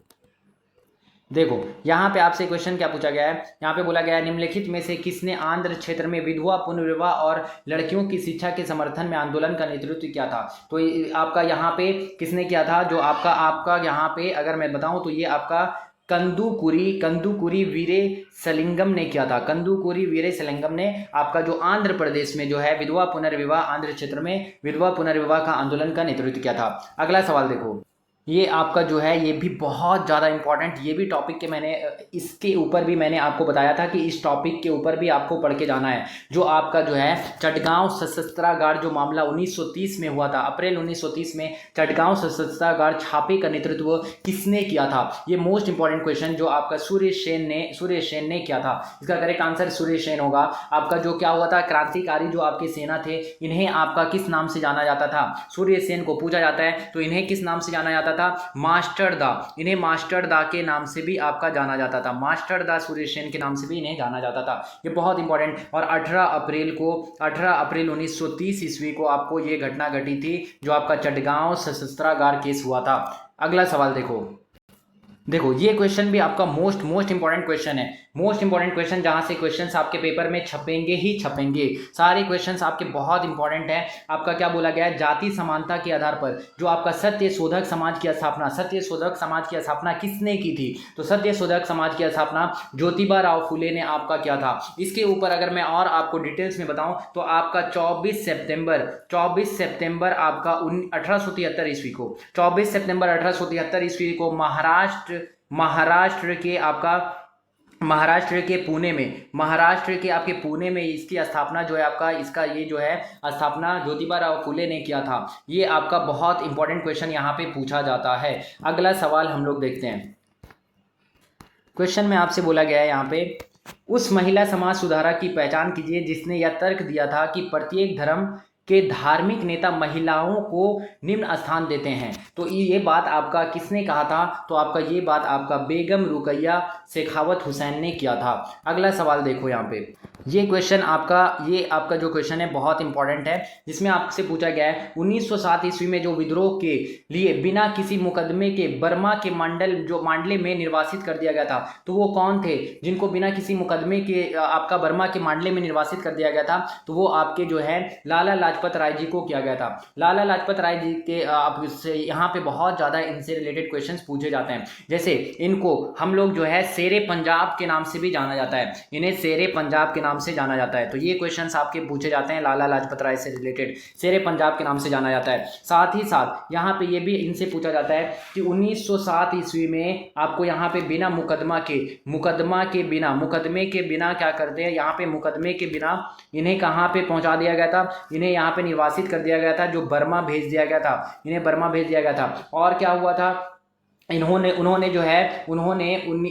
यहाँ पे आपसे क्वेश्चन क्या पूछा गया है, यहाँ पे बोला गया है निम्नलिखित में से किसने आंध्र क्षेत्र में विधवा पुनर्विवाह और लड़कियों की शिक्षा के समर्थन में आंदोलन का नेतृत्व किया था। तो आपका यहाँ पे किसने किया था, जो आपका यहाँ पे अगर मैं बताऊं तो ये आपका कंदुकुरी वीरे सलिंगम ने किया था। कंदुकुरी वीरे सलिंगम ने आपका जो आंध्र प्रदेश में जो है विधवा पुनर्विवाह, आंध्र क्षेत्र में विधवा पुनर्विवाह का आंदोलन का नेतृत्व किया था। अगला सवाल देखो, ये आपका जो है ये भी बहुत ज़्यादा इंपॉर्टेंट, ये भी टॉपिक के मैंने इसके ऊपर भी मैंने आपको बताया था कि इस टॉपिक के ऊपर भी आपको पढ़ के जाना है। जो आपका जो है चटगांव सशस्त्रागार जो मामला 1930 में हुआ था, अप्रैल 1930 में चटगांव सशस्त्रागार छापे का नेतृत्व किसने किया था, ये मोस्ट इंपॉर्टेंट क्वेश्चन जो आपका सुरेश सेन ने किया था। इसका करेक्ट आंसर सुरेश सेन होगा। आपका जो क्या हुआ था, क्रांतिकारी जो आपके सेना थे, इन्हें आपका किस नाम से जाना जाता था, सुरेश सेन को पूछा जाता है तो इन्हें किस नाम से जाना जाता जाता था मास्टर दा, इन्हें मास्टर दा के नाम से भी आपका जाना जाता था, मास्टर दा सुरेश सेन के नाम से भी इन्हें जाना जाता था। ये बहुत इंपॉर्टेंट। और 18 अप्रैल 1930 ईस्वी को आपको ये घटना घटी थी जो आपका चटगांव सशस्त्रागार केस हुआ था। अगला सवाल देखो ये क्वेश्चन भी आपका मोस्ट इंपॉर्टेंट क्वेश्चन है, मोस्ट इंपॉर्टेंट क्वेश्चन, जहां से क्वेश्चंस आपके पेपर में छपेंगे ही छपेंगे। सारे क्वेश्चंस आपके बहुत इंपॉर्टेंट है। आपका क्या बोला गया है, जाति समानता के आधार पर जो आपका सत्य शोधक समाज की स्थापना, सत्य शोधक समाज की स्थापना किसने की थी, तो सत्य शोधक समाज की स्थापना ज्योतिबा राव फुले ने आपका किया था। इसके ऊपर अगर मैं और आपको डिटेल्स में बताऊं तो आपका 24 सितंबर आपका 1873 ईस्वी को, 24 सितंबर 1873 ईस्वी को महाराष्ट्र के पुणे में इसकी स्थापना जो है आपका, इसका ये जो है स्थापना ज्योतिबा राव फुले ने किया था। ये आपका बहुत इंपॉर्टेंट क्वेश्चन यहाँ पे पूछा जाता है। अगला सवाल हम लोग देखते हैं। क्वेश्चन में आपसे बोला गया है यहाँ पे, उस महिला समाज सुधारक की पहचान कीजिए जिसने यह तर्क दिया था कि प्रत्येक धर्म के धार्मिक नेता महिलाओं को निम्न स्थान देते हैं। तो ये बात आपका किसने कहा था, तो आपका ये बात आपका बेगम रुकैया शेखावत हुसैन ने किया था। अगला सवाल देखो यहाँ पे, ये आपका जो क्वेश्चन है बहुत इंपॉर्टेंट है, जिसमें आपसे पूछा गया है 1907 ईस्वी में जो विद्रोह के लिए बिना किसी मुकदमे के बर्मा के मांडले में निर्वासित कर दिया गया था, तो वो कौन थे जिनको बिना किसी मुकदमे के आपका बर्मा के मांडले में निर्वासित कर दिया गया था, तो वो आपके जो है लाला लाजपत राय जी को किया गया था। लाला लाजपत राय जी के आप यहाँ पे बहुत ज्यादा इनसे रिलेटेड क्वेश्चंस पूछे जाते हैं। जैसे इनको हम लोग जो है शेरे पंजाब के नाम से भी जाना जाता है, इन्हें शेरे पंजाब के नाम से जाना जाता है। तो ये क्वेश्चंस आपके पूछे जाते हैं, लाला लाजपत राय से रिलेटेड शेरे पंजाब के नाम से जाना जाता है। साथ ही साथ यहाँ पे ये भी इनसे पूछा जाता है कि 1907 ईस्वी में आपको यहाँ पे बिना मुकदमे के बिना क्या करते हैं, यहाँ पे मुकदमे के बिना इन्हें कहाँ पे पहुंचा दिया गया था, इन्हें यहाँ पे निर्वासित कर दिया गया था, जो बर्मा भेज दिया गया था, इन्हें बर्मा भेज दिया गया था। और क्या हुआ था, उन्होंने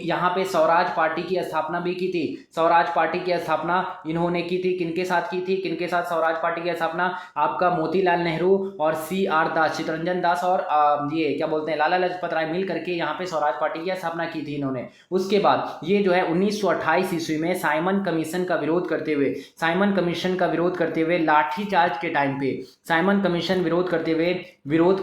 यहाँ पे स्वराज पार्टी की स्थापना भी की थी। स्वराज पार्टी की स्थापना इन्होंने की थी, किनके साथ की थी, किनके साथ स्वराज पार्टी की स्थापना, आपका मोतीलाल नेहरू और CR दास, चित्तरंजन दास और ये क्या बोलते हैं लाला लाजपत राय मिल करके यहाँ पे स्वराज पार्टी की स्थापना की थी इन्होंने। उसके बाद ये जो है 1928 ईस्वी में साइमन कमीशन का विरोध करते हुए लाठीचार्ज के टाइम पे, साइमन कमीशन विरोध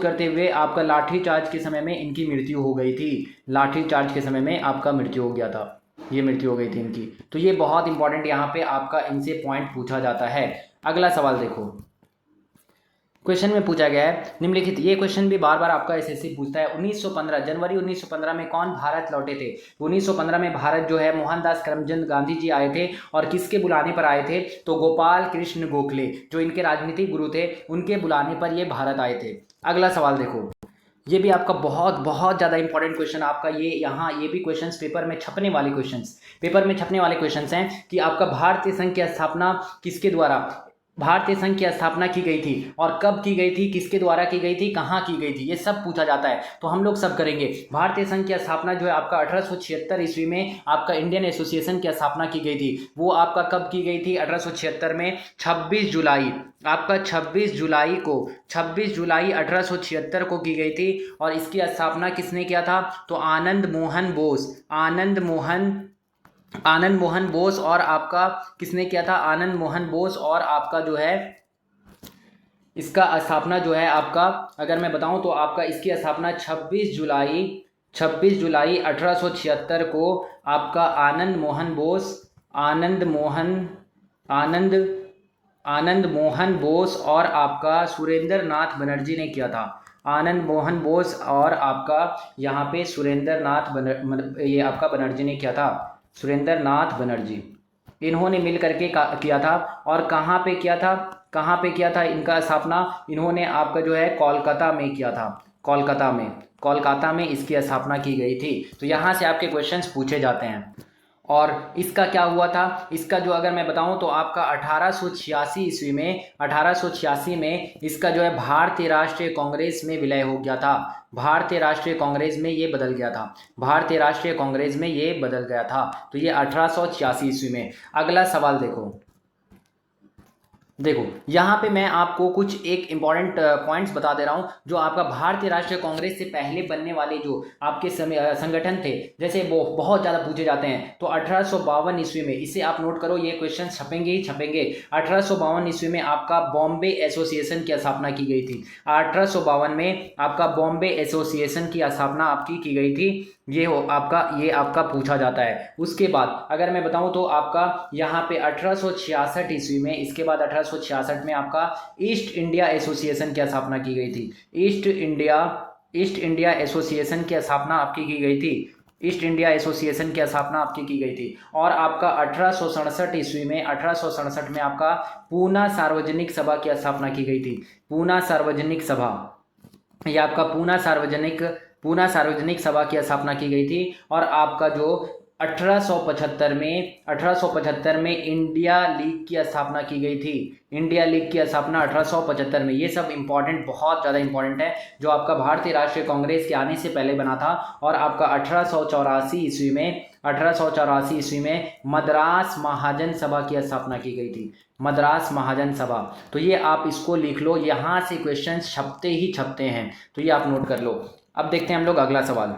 करते हुए आपका लाठीचार्ज के समय में इनकी मृत्यु हो गई थी। लाठीचार्ज के समय में आपका मृत्यु हो गया था, ये मृत्यु हो गई थी इनकी। तो ये बहुत इंपॉर्टेंट यहाँ पे आपका इनसे पॉइंट पूछा जाता है। अगला सवाल देखो, क्वेश्चन में पूछा गया है निम्नलिखित, ये क्वेश्चन भी बार बार आपका SSC पूछता है। 1915 जनवरी 1915 में कौन भारत लौटे थे, 1915 में भारत जो है मोहनदास करमचंद गांधी जी आए थे, और किसके बुलाने पर आए थे, तो गोपाल कृष्ण गोखले जो इनके राजनीतिक गुरु थे, उनके बुलाने पर ये भारत आए थे। अगला सवाल देखो, ये भी आपका बहुत ज़्यादा इंपॉर्टेंट क्वेश्चन आपका, ये भी क्वेश्चंस पेपर में छपने वाले क्वेश्चंस हैं कि आपका भारतीय संघ की स्थापना किसके द्वारा, भारतीय संघ की स्थापना की गई थी और कब की गई थी, किसके द्वारा की गई थी, कहाँ की गई थी, ये सब पूछा जाता है। तो हम लोग सब करेंगे। भारतीय संघ की स्थापना जो है आपका 1876 ईस्वी में आपका इंडियन एसोसिएशन की स्थापना की गई थी। वो आपका कब की गई थी, 1876 में 26 जुलाई, आपका 26 जुलाई 1876 को की गई थी। और इसकी स्थापना किसने किया था, तो आनंद मोहन बोस और आपका किसने किया था, आनंद मोहन बोस और आपका जो है इसका स्थापना जो है आपका, अगर मैं बताऊं तो आपका इसकी स्थापना 26 जुलाई 1876 को आपका आनंद मोहन बोस और आपका सुरेंद्र नाथ बनर्जी ने किया था। आनंद मोहन बोस और आपका यहाँ पे ये आपका बनर्जी ने किया था, सुरेंद्र नाथ बनर्जी, इन्होंने मिल करके किया था। और कहाँ पे किया था इनका स्थापना, इन्होंने आपका जो है कोलकाता में किया था, कोलकाता में इसकी स्थापना की गई थी। तो यहाँ से आपके क्वेश्चंस पूछे जाते हैं। और इसका क्या हुआ था, इसका जो अगर मैं बताऊं तो आपका 1886 में इसका जो है भारतीय राष्ट्रीय कांग्रेस में विलय हो गया था, भारतीय राष्ट्रीय कांग्रेस में ये बदल गया था, तो ये 1886 ईस्वी में। अगला सवाल देखो, देखो यहाँ पे मैं आपको कुछ एक इम्पॉर्टेंट पॉइंट्स बता दे रहा हूँ जो आपका भारतीय राष्ट्रीय कांग्रेस से पहले बनने वाले जो आपके संगठन थे, जैसे वो बहुत ज़्यादा पूछे जाते हैं। तो 1852 ईस्वी में, इसे आप नोट करो, ये क्वेश्चन छपेंगे ही छपेंगे। 1852 ईस्वी में आपका बॉम्बे एसोसिएशन की स्थापना की गई थी। 1852 में आपका बॉम्बे एसोसिएशन की स्थापना आपकी की गई थी। ये आपका पूछा जाता है। उसके बाद अगर मैं बताऊं तो आपका यहाँ पे 1866 ईस्वी में, इसके बाद 1866 में आपका ईस्ट इंडिया एसोसिएशन की स्थापना की गई थी। ईस्ट इंडिया एसोसिएशन की स्थापना आपकी की गई थी। ईस्ट इंडिया एसोसिएशन की स्थापना आपकी की गई थी। और आपका 1867 ईस्वी में, 1867 में आपका पूना सार्वजनिक सभा की स्थापना की गई थी। पूना सार्वजनिक सभा, यह आपका पूना सार्वजनिक सभा की स्थापना की गई थी। और आपका जो 1875 में इंडिया लीग की स्थापना की गई थी। इंडिया लीग की स्थापना 1875 में। ये सब इंपॉर्टेंट, बहुत ज़्यादा इंपॉर्टेंट है, जो आपका भारतीय राष्ट्रीय कांग्रेस के आने से पहले बना था। और आपका 1884 ईस्वी में मद्रास महाजन सभा की स्थापना की गई थी। मद्रास महाजन सभा। तो ये आप इसको लिख लो, यहाँ से क्वेश्चन छपते ही छपते हैं, तो ये आप नोट कर लो। अब देखते हैं हम लोग अगला सवाल।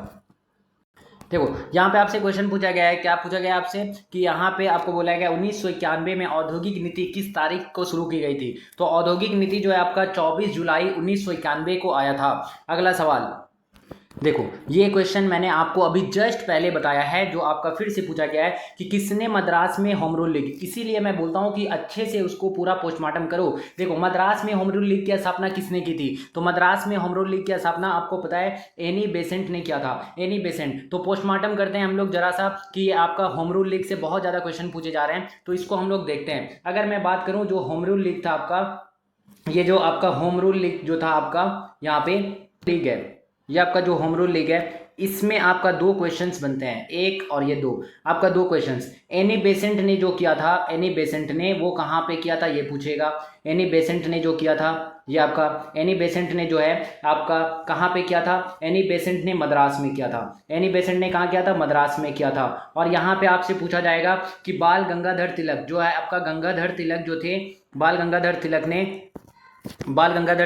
देखो यहाँ पे आपसे क्वेश्चन पूछा गया है, क्या पूछा गया है आपसे कि यहाँ पे आपको बोला गया 1991 में औद्योगिक नीति किस तारीख को शुरू की गई थी। तो औद्योगिक नीति जो है आपका 24 जुलाई 1991 को आया था। अगला सवाल देखो, ये क्वेश्चन मैंने आपको अभी जस्ट पहले बताया है, जो आपका फिर से पूछा गया है कि किसने मद्रास में होम रूल लीग। इसीलिए मैं बोलता हूं कि अच्छे से उसको पूरा पोस्टमार्टम करो। देखो मद्रास में होम रूल लीग की स्थापना किसने की थी। तो मद्रास में होम रूल लीग की स्थापना आपको पता है एनी बेसेंट ने किया था। Annie Besant. तो पोस्टमार्टम करते हैं हम लोग जरा सा कि ये आपका होम रूल लीग से बहुत ज़्यादा क्वेश्चन पूछे जा रहे हैं, तो इसको हम लोग देखते हैं। अगर मैं बात करूँ जो होम रूल लीग था आपका, ये जो आपका होम रूल लीग जो था आपका यहाँ पे लीग है, ये आपका जो होम रूल लीग है, इसमें आपका दो क्वेश्चंस बनते हैं, एक और ये दो, आपका दो क्वेश्चंस। एनी बेसेंट ने जो किया था, एनी बेसेंट ने वो कहाँ पे किया था ये पूछेगा। एनी बेसेंट ने जो किया था, ये आपका एनी बेसेंट ने जो है आपका कहाँ पे किया था। एनी बेसेंट ने मद्रास में किया था। एनी बेसेंट ने कहाँ किया था, मद्रास में किया था। और यहाँ पे आपसे पूछा जाएगा कि बाल गंगाधर तिलक जो है आपका, गंगाधर तिलक जो थे, बाल गंगाधर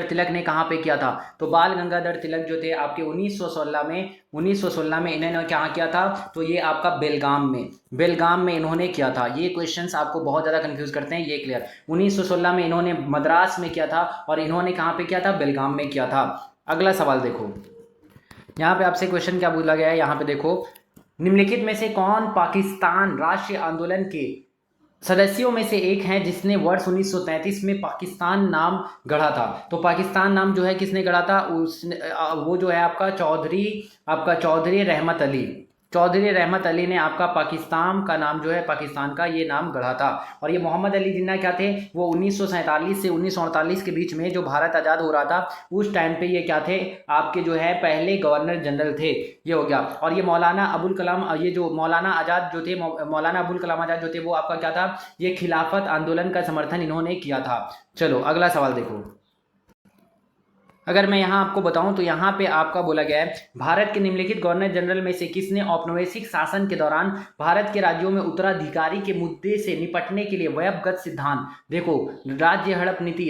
तिलक ने कहाँ पे किया था। तो बाल गंगाधर तिलक जो थे आपके 1916 में इन्होंने क्या किया था। तो ये आपका बेलगाम में इन्होंने किया था। ये क्वेश्चंस आपको बहुत ज़्यादा कंफ्यूज करते हैं, ये क्लियर। 1916 में इन्होंने मद्रास में किया था और इन्होंने कहाँ पे किया था, बेलगाम में किया था। अगला सवाल देखो, यहाँ पे आपसे क्वेश्चन क्या बोला गया है, यहाँ पे देखो, निम्नलिखित में से कौन पाकिस्तान राष्ट्रीय आंदोलन के सदस्यों में से एक हैं जिसने वर्ष 1933 में पाकिस्तान नाम गढ़ा था। तो पाकिस्तान नाम जो है किसने गढ़ा था, वो जो है आपका चौधरी रहमत अली ने आपका पाकिस्तान का नाम जो है, पाकिस्तान का ये नाम गढ़ा था। और ये मोहम्मद अली जिन्ना क्या थे, वो 1947 से 1948 के बीच में जो भारत आज़ाद हो रहा था उस टाइम पे ये क्या थे, आपके जो है पहले गवर्नर जनरल थे। ये हो गया। और ये मौलाना अबुल कलाम, ये जो मौलाना अबुल कलाम आज़ाद जो थे वो आपका क्या था, ये खिलाफत आंदोलन का समर्थन इन्होंने किया था। चलो अगला सवाल देखो। अगर मैं यहाँ आपको बताऊं तो यहाँ पे आपका बोला गया है, भारत के निम्नलिखित गवर्नर जनरल में से किसने औपनिवेशिक शासन के दौरान भारत के राज्यों में उत्तराधिकारी के मुद्दे से निपटने के लिए वयस्कगत सिद्धांत, देखो राज्य हड़प नीति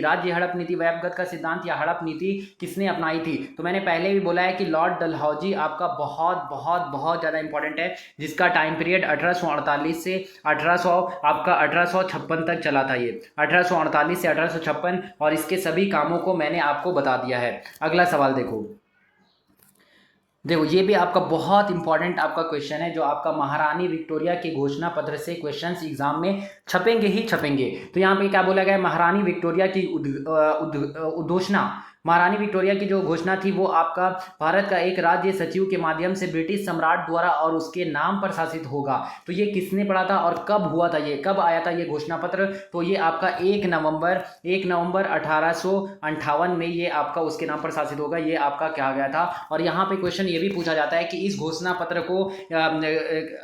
वयस्कगत का सिद्धांत या हड़प नीति किसने अपनाई थी। तो मैंने पहले भी बोला है कि लॉर्ड डलहौजी आपका बहुत बहुत बहुत ज़्यादा इंपॉर्टेंट है, जिसका टाइम पीरियड 1848 से 1856 तक चला था। ये 1848 से 1856, और इसके सभी कामों को मैंने आपको बता दिया है। अगला सवाल देखो, ये भी आपका बहुत इंपॉर्टेंट आपका क्वेश्चन है, जो आपका महारानी विक्टोरिया के घोषणा पत्र से क्वेश्चंस एग्जाम में छपेंगे ही छपेंगे। तो यहाँ पे क्या बोला गया है, महारानी विक्टोरिया की उद्घोषणा, महारानी विक्टोरिया की जो घोषणा थी वो आपका भारत का एक राज्य सचिव के माध्यम से ब्रिटिश सम्राट द्वारा और उसके नाम पर शासित होगा। तो ये किसने पढ़ा था और कब हुआ था, ये कब आया था ये घोषणा पत्र। तो ये आपका 1 नवंबर 1858 में ये आपका उसके नाम पर शासित होगा, ये आपका क्या गया था। और यहाँ पे क्वेश्चन ये भी पूछा जाता है कि इस घोषणा पत्र को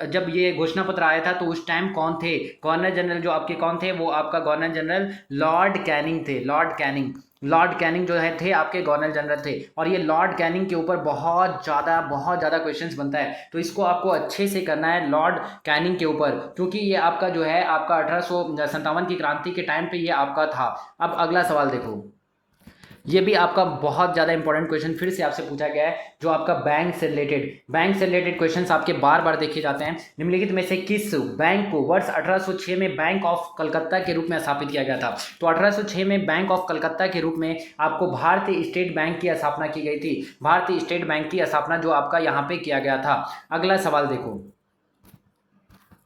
जब ये घोषणा पत्र आया था तो उस टाइम कौन थे गवर्नर जनरल, जो आपके कौन थे, वो आपका गवर्नर जनरल लॉर्ड कैनिंग थे। लॉर्ड कैनिंग लॉर्ड कैनिंग जो है थे आपके गवर्नर जनरल थे, और ये लॉर्ड कैनिंग के ऊपर बहुत ज़्यादा क्वेश्चंस बनता है, तो इसको आपको अच्छे से करना है लॉर्ड कैनिंग के ऊपर, क्योंकि ये आपका जो है आपका 1857 की क्रांति के टाइम पे ये आपका था। अब अगला सवाल देखो, ये भी आपका बहुत ज़्यादा इंपॉर्टेंट क्वेश्चन फिर से आपसे पूछा गया है, जो आपका बैंक से रिलेटेड क्वेश्चंस आपके बार बार देखे जाते हैं। निम्नलिखित में से किस बैंक को वर्ष 1806 में बैंक ऑफ कलकत्ता के रूप में स्थापित किया गया था? तो 1806 में बैंक ऑफ कलकत्ता के रूप में आपको भारतीय स्टेट बैंक की स्थापना की गई थी। भारतीय स्टेट बैंक की स्थापना जो आपका यहाँ पे किया गया था। अगला सवाल देखो,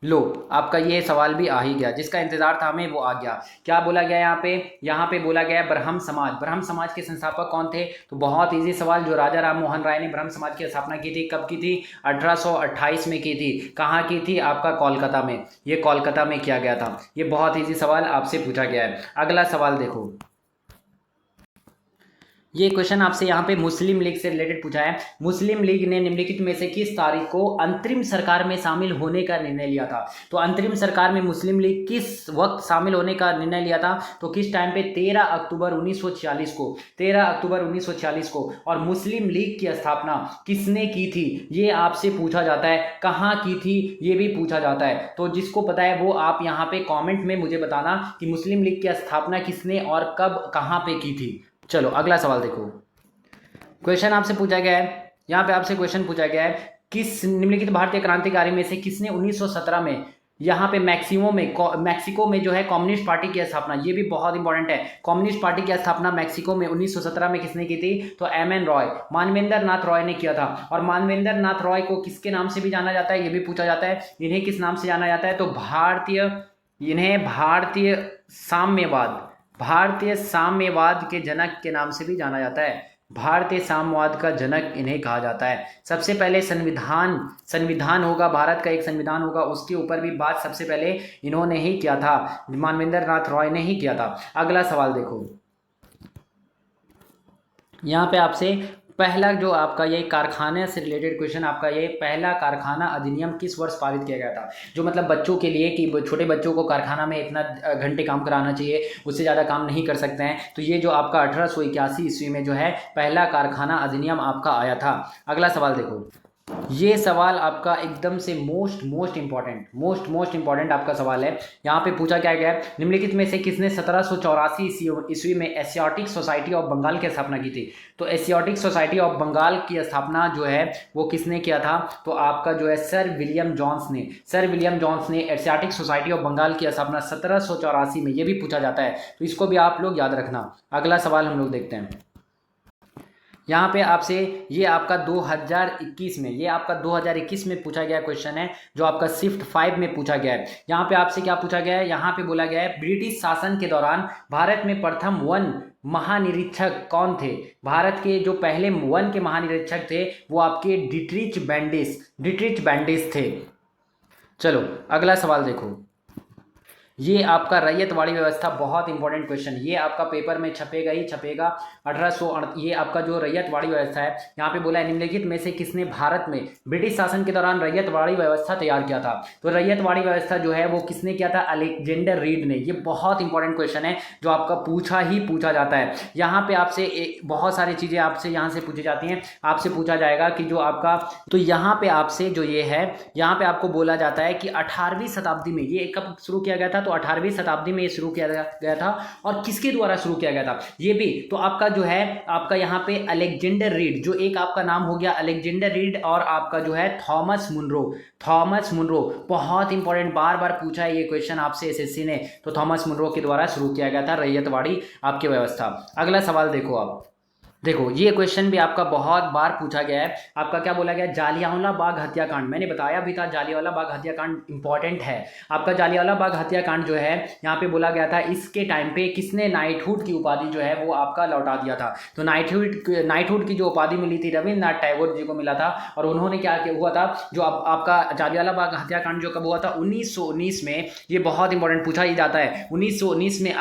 लो आपका ये सवाल भी आ ही गया, जिसका इंतजार था हमें वो आ गया। क्या बोला गया यहाँ पे बोला गया ब्रह्म समाज के संस्थापक कौन थे? तो बहुत इजी सवाल, जो राजा राम मोहन राय ने ब्रह्म समाज की स्थापना की थी, कब की थी? 1828 में की थी। कहाँ की थी? आपका कोलकाता में, ये कोलकाता में किया गया था। ये बहुत ईजी सवाल आपसे पूछा गया है। अगला सवाल देखो, ये क्वेश्चन आपसे यहाँ पे मुस्लिम लीग से रिलेटेड पूछा है। मुस्लिम लीग ने निम्नलिखित में से किस तारीख को अंतरिम सरकार में शामिल होने का निर्णय लिया था? तो अंतरिम सरकार में मुस्लिम लीग किस वक्त शामिल होने का निर्णय लिया था? तो किस टाइम पे? 13 अक्टूबर 1946 को, 13 अक्टूबर 1946 को। और मुस्लिम लीग की स्थापना किसने की थी, ये आपसे पूछा जाता है। कहाँ की थी, ये भी पूछा जाता है। तो जिसको पता है वो आप यहाँ पे कॉमेंट में मुझे बताना कि मुस्लिम लीग की स्थापना किसने और कब कहाँ पे की थी। चलो अगला सवाल देखो, क्वेश्चन आपसे पूछा गया है, यहाँ पे आपसे क्वेश्चन पूछा गया है, किस निम्नलिखित भारतीय क्रांतिकारी में से किसने 1917 में यहाँ पे मैक्सिको में जो है कम्युनिस्ट पार्टी की स्थापना, ये भी बहुत इंपॉर्टेंट है, कम्युनिस्ट पार्टी की स्थापना मैक्सिको में 1917 में किसने की थी? तो एमएन रॉय, मानवेंद्र नाथ रॉय ने किया था। और मानवेंद्र नाथ रॉय को किसके नाम से भी जाना जाता है, ये भी पूछा जाता है। इन्हें किस नाम से जाना जाता है? तो भारतीय साम्यवाद के जनक के नाम से भी जाना जाता है। भारतीय साम्यवाद का जनक इन्हें कहा जाता है। सबसे पहले संविधान होगा, भारत का एक संविधान होगा, उसके ऊपर भी बात सबसे पहले इन्होंने ही किया था, मानवेंद्र नाथ रॉय ने ही किया था। अगला सवाल देखो, यहाँ पे आपसे पहला जो आपका ये कारखाने से रिलेटेड क्वेश्चन, आपका ये पहला कारखाना अधिनियम किस वर्ष पारित किया गया था? जो मतलब बच्चों के लिए कि छोटे बच्चों को कारखाना में इतना घंटे काम कराना चाहिए, उससे ज़्यादा काम नहीं कर सकते हैं, तो ये जो आपका 1881 ईस्वी में जो है पहला कारखाना अधिनियम आपका आया था। अगला सवाल देखो, ये सवाल आपका एकदम से मोस्ट इंपॉर्टेंट आपका सवाल है। यहाँ पे पूछा क्या गया है, निम्नलिखित में से किसने 1784 ईस्वी में एशियाटिक सोसाइटी ऑफ बंगाल की स्थापना की थी? तो एशियाटिक सोसाइटी ऑफ बंगाल की स्थापना जो है वो किसने किया था? तो आपका जो है सर विलियम जॉन्स ने एशियाटिक सोसाइटी ऑफ बंगाल की स्थापना 1784 में, ये भी पूछा जाता है, तो इसको भी आप लोग याद रखना। अगला सवाल हम लोग देखते हैं, यहाँ पे आपसे ये आपका 2021 में पूछा गया क्वेश्चन है, जो आपका शिफ्ट 5 में पूछा गया है। यहाँ पे आपसे क्या पूछा गया है? यहाँ पे बोला गया है ब्रिटिश शासन के दौरान भारत में प्रथम वन महानिरीक्षक कौन थे? भारत के जो पहले वन के महानिरीक्षक थे वो आपके डिट्रिच बैंडिस थे। चलो अगला सवाल देखो, ये आपका रैयतवाड़ी व्यवस्था, बहुत इंपॉर्टेंट क्वेश्चन, ये आपका पेपर में छपेगा ही छपेगा। 1800 ये आपका जो रैयतवाड़ी व्यवस्था है, यहाँ पे बोला है निम्नलिखित में से किसने भारत में ब्रिटिश शासन के दौरान रैयतवाड़ी व्यवस्था तैयार किया था? तो रैयतवाड़ी व्यवस्था जो है वो किसने किया था? अलेक्जेंडर रीड ने। ये बहुत इंपॉर्टेंट क्वेश्चन है जो आपका पूछा जाता है। यहाँ पे आपसे बहुत सारी चीजें आपसे यहाँ से पूछी जाती हैं। आपसे पूछा जाएगा कि जो आपका, तो यहाँ पे आपसे जो ये है, यहाँ पे आपको बोला जाता है कि 18वीं शताब्दी में ये कब शुरू किया गया था? तो 18वीं शताब्दी में ये शुरू किया गया था। और किसके द्वारा शुरू किया गया था ये भी? तो आपका जो है आपका यहाँ पे अलेक्जेंडर रीड, जो एक आपका नाम हो गया अलेक्जेंडर रीड, और आपका जो है थॉमस मुनरो। बहुत इंपॉर्टेंट, बार बार पूछा है ये क्वेश्चन आपसे एसएससी ने। तो थॉमस मुनरो के द्वारा शुरू किया गया था रैयतवाड़ी आपकी व्यवस्था। अगला सवाल देखो, आप देखो ये क्वेश्चन भी आपका बहुत बार पूछा गया है। आपका क्या बोला गया? जालियांवाला बाग हत्याकांड, मैंने बताया भी था जालियांवाला बाग हत्याकांड इंपॉर्टेंट है। आपका जालियांवाला बाग हत्याकांड जो है यहाँ पे बोला गया था, इसके टाइम पे किसने नाइटहुड की उपाधि जो है वो आपका लौटा दिया था? तो नाइटहुड की जो उपाधि मिली थी रविन्द्रनाथ टैगोर जी को मिला था। और उन्होंने क्या हुआ था, जो आपका जालियांवाला बाग हत्याकांड जो कब हुआ था? 1919 में। ये बहुत इंपॉर्टेंट पूछा ही जाता है। 1919 में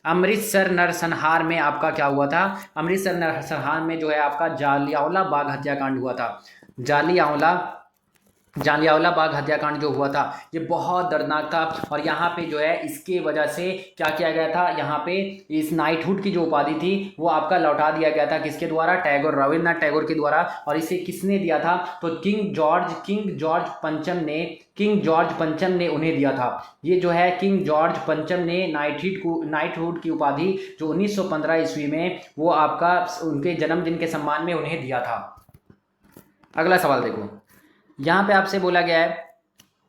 अमृतसर नरसंहार में आपका क्या हुआ था? अमृतसर नरसंहार में जो है आपका जालियांवाला बाग हत्याकांड हुआ था। जालियांवाला जालियांवाला बाग हत्याकांड जो हुआ था ये बहुत दर्दनाक था, और यहाँ पे जो है इसके वजह से क्या किया गया था, यहाँ पे इस नाइटहुड की जो उपाधि थी वो आपका लौटा दिया गया था, किसके द्वारा, टैगोर, रविन्द्रनाथ टैगोर के द्वारा। और इसे किसने दिया था, तो किंग जॉर्ज पंचम ने उन्हें दिया था। ये जो है किंग जॉर्ज पंचम ने नाइटहुड की उपाधि जो 1915 ईस्वी में वो आपका उनके जन्मदिन के सम्मान में उन्हें दिया था। अगला सवाल देखो, यहाँ पे आपसे बोला गया है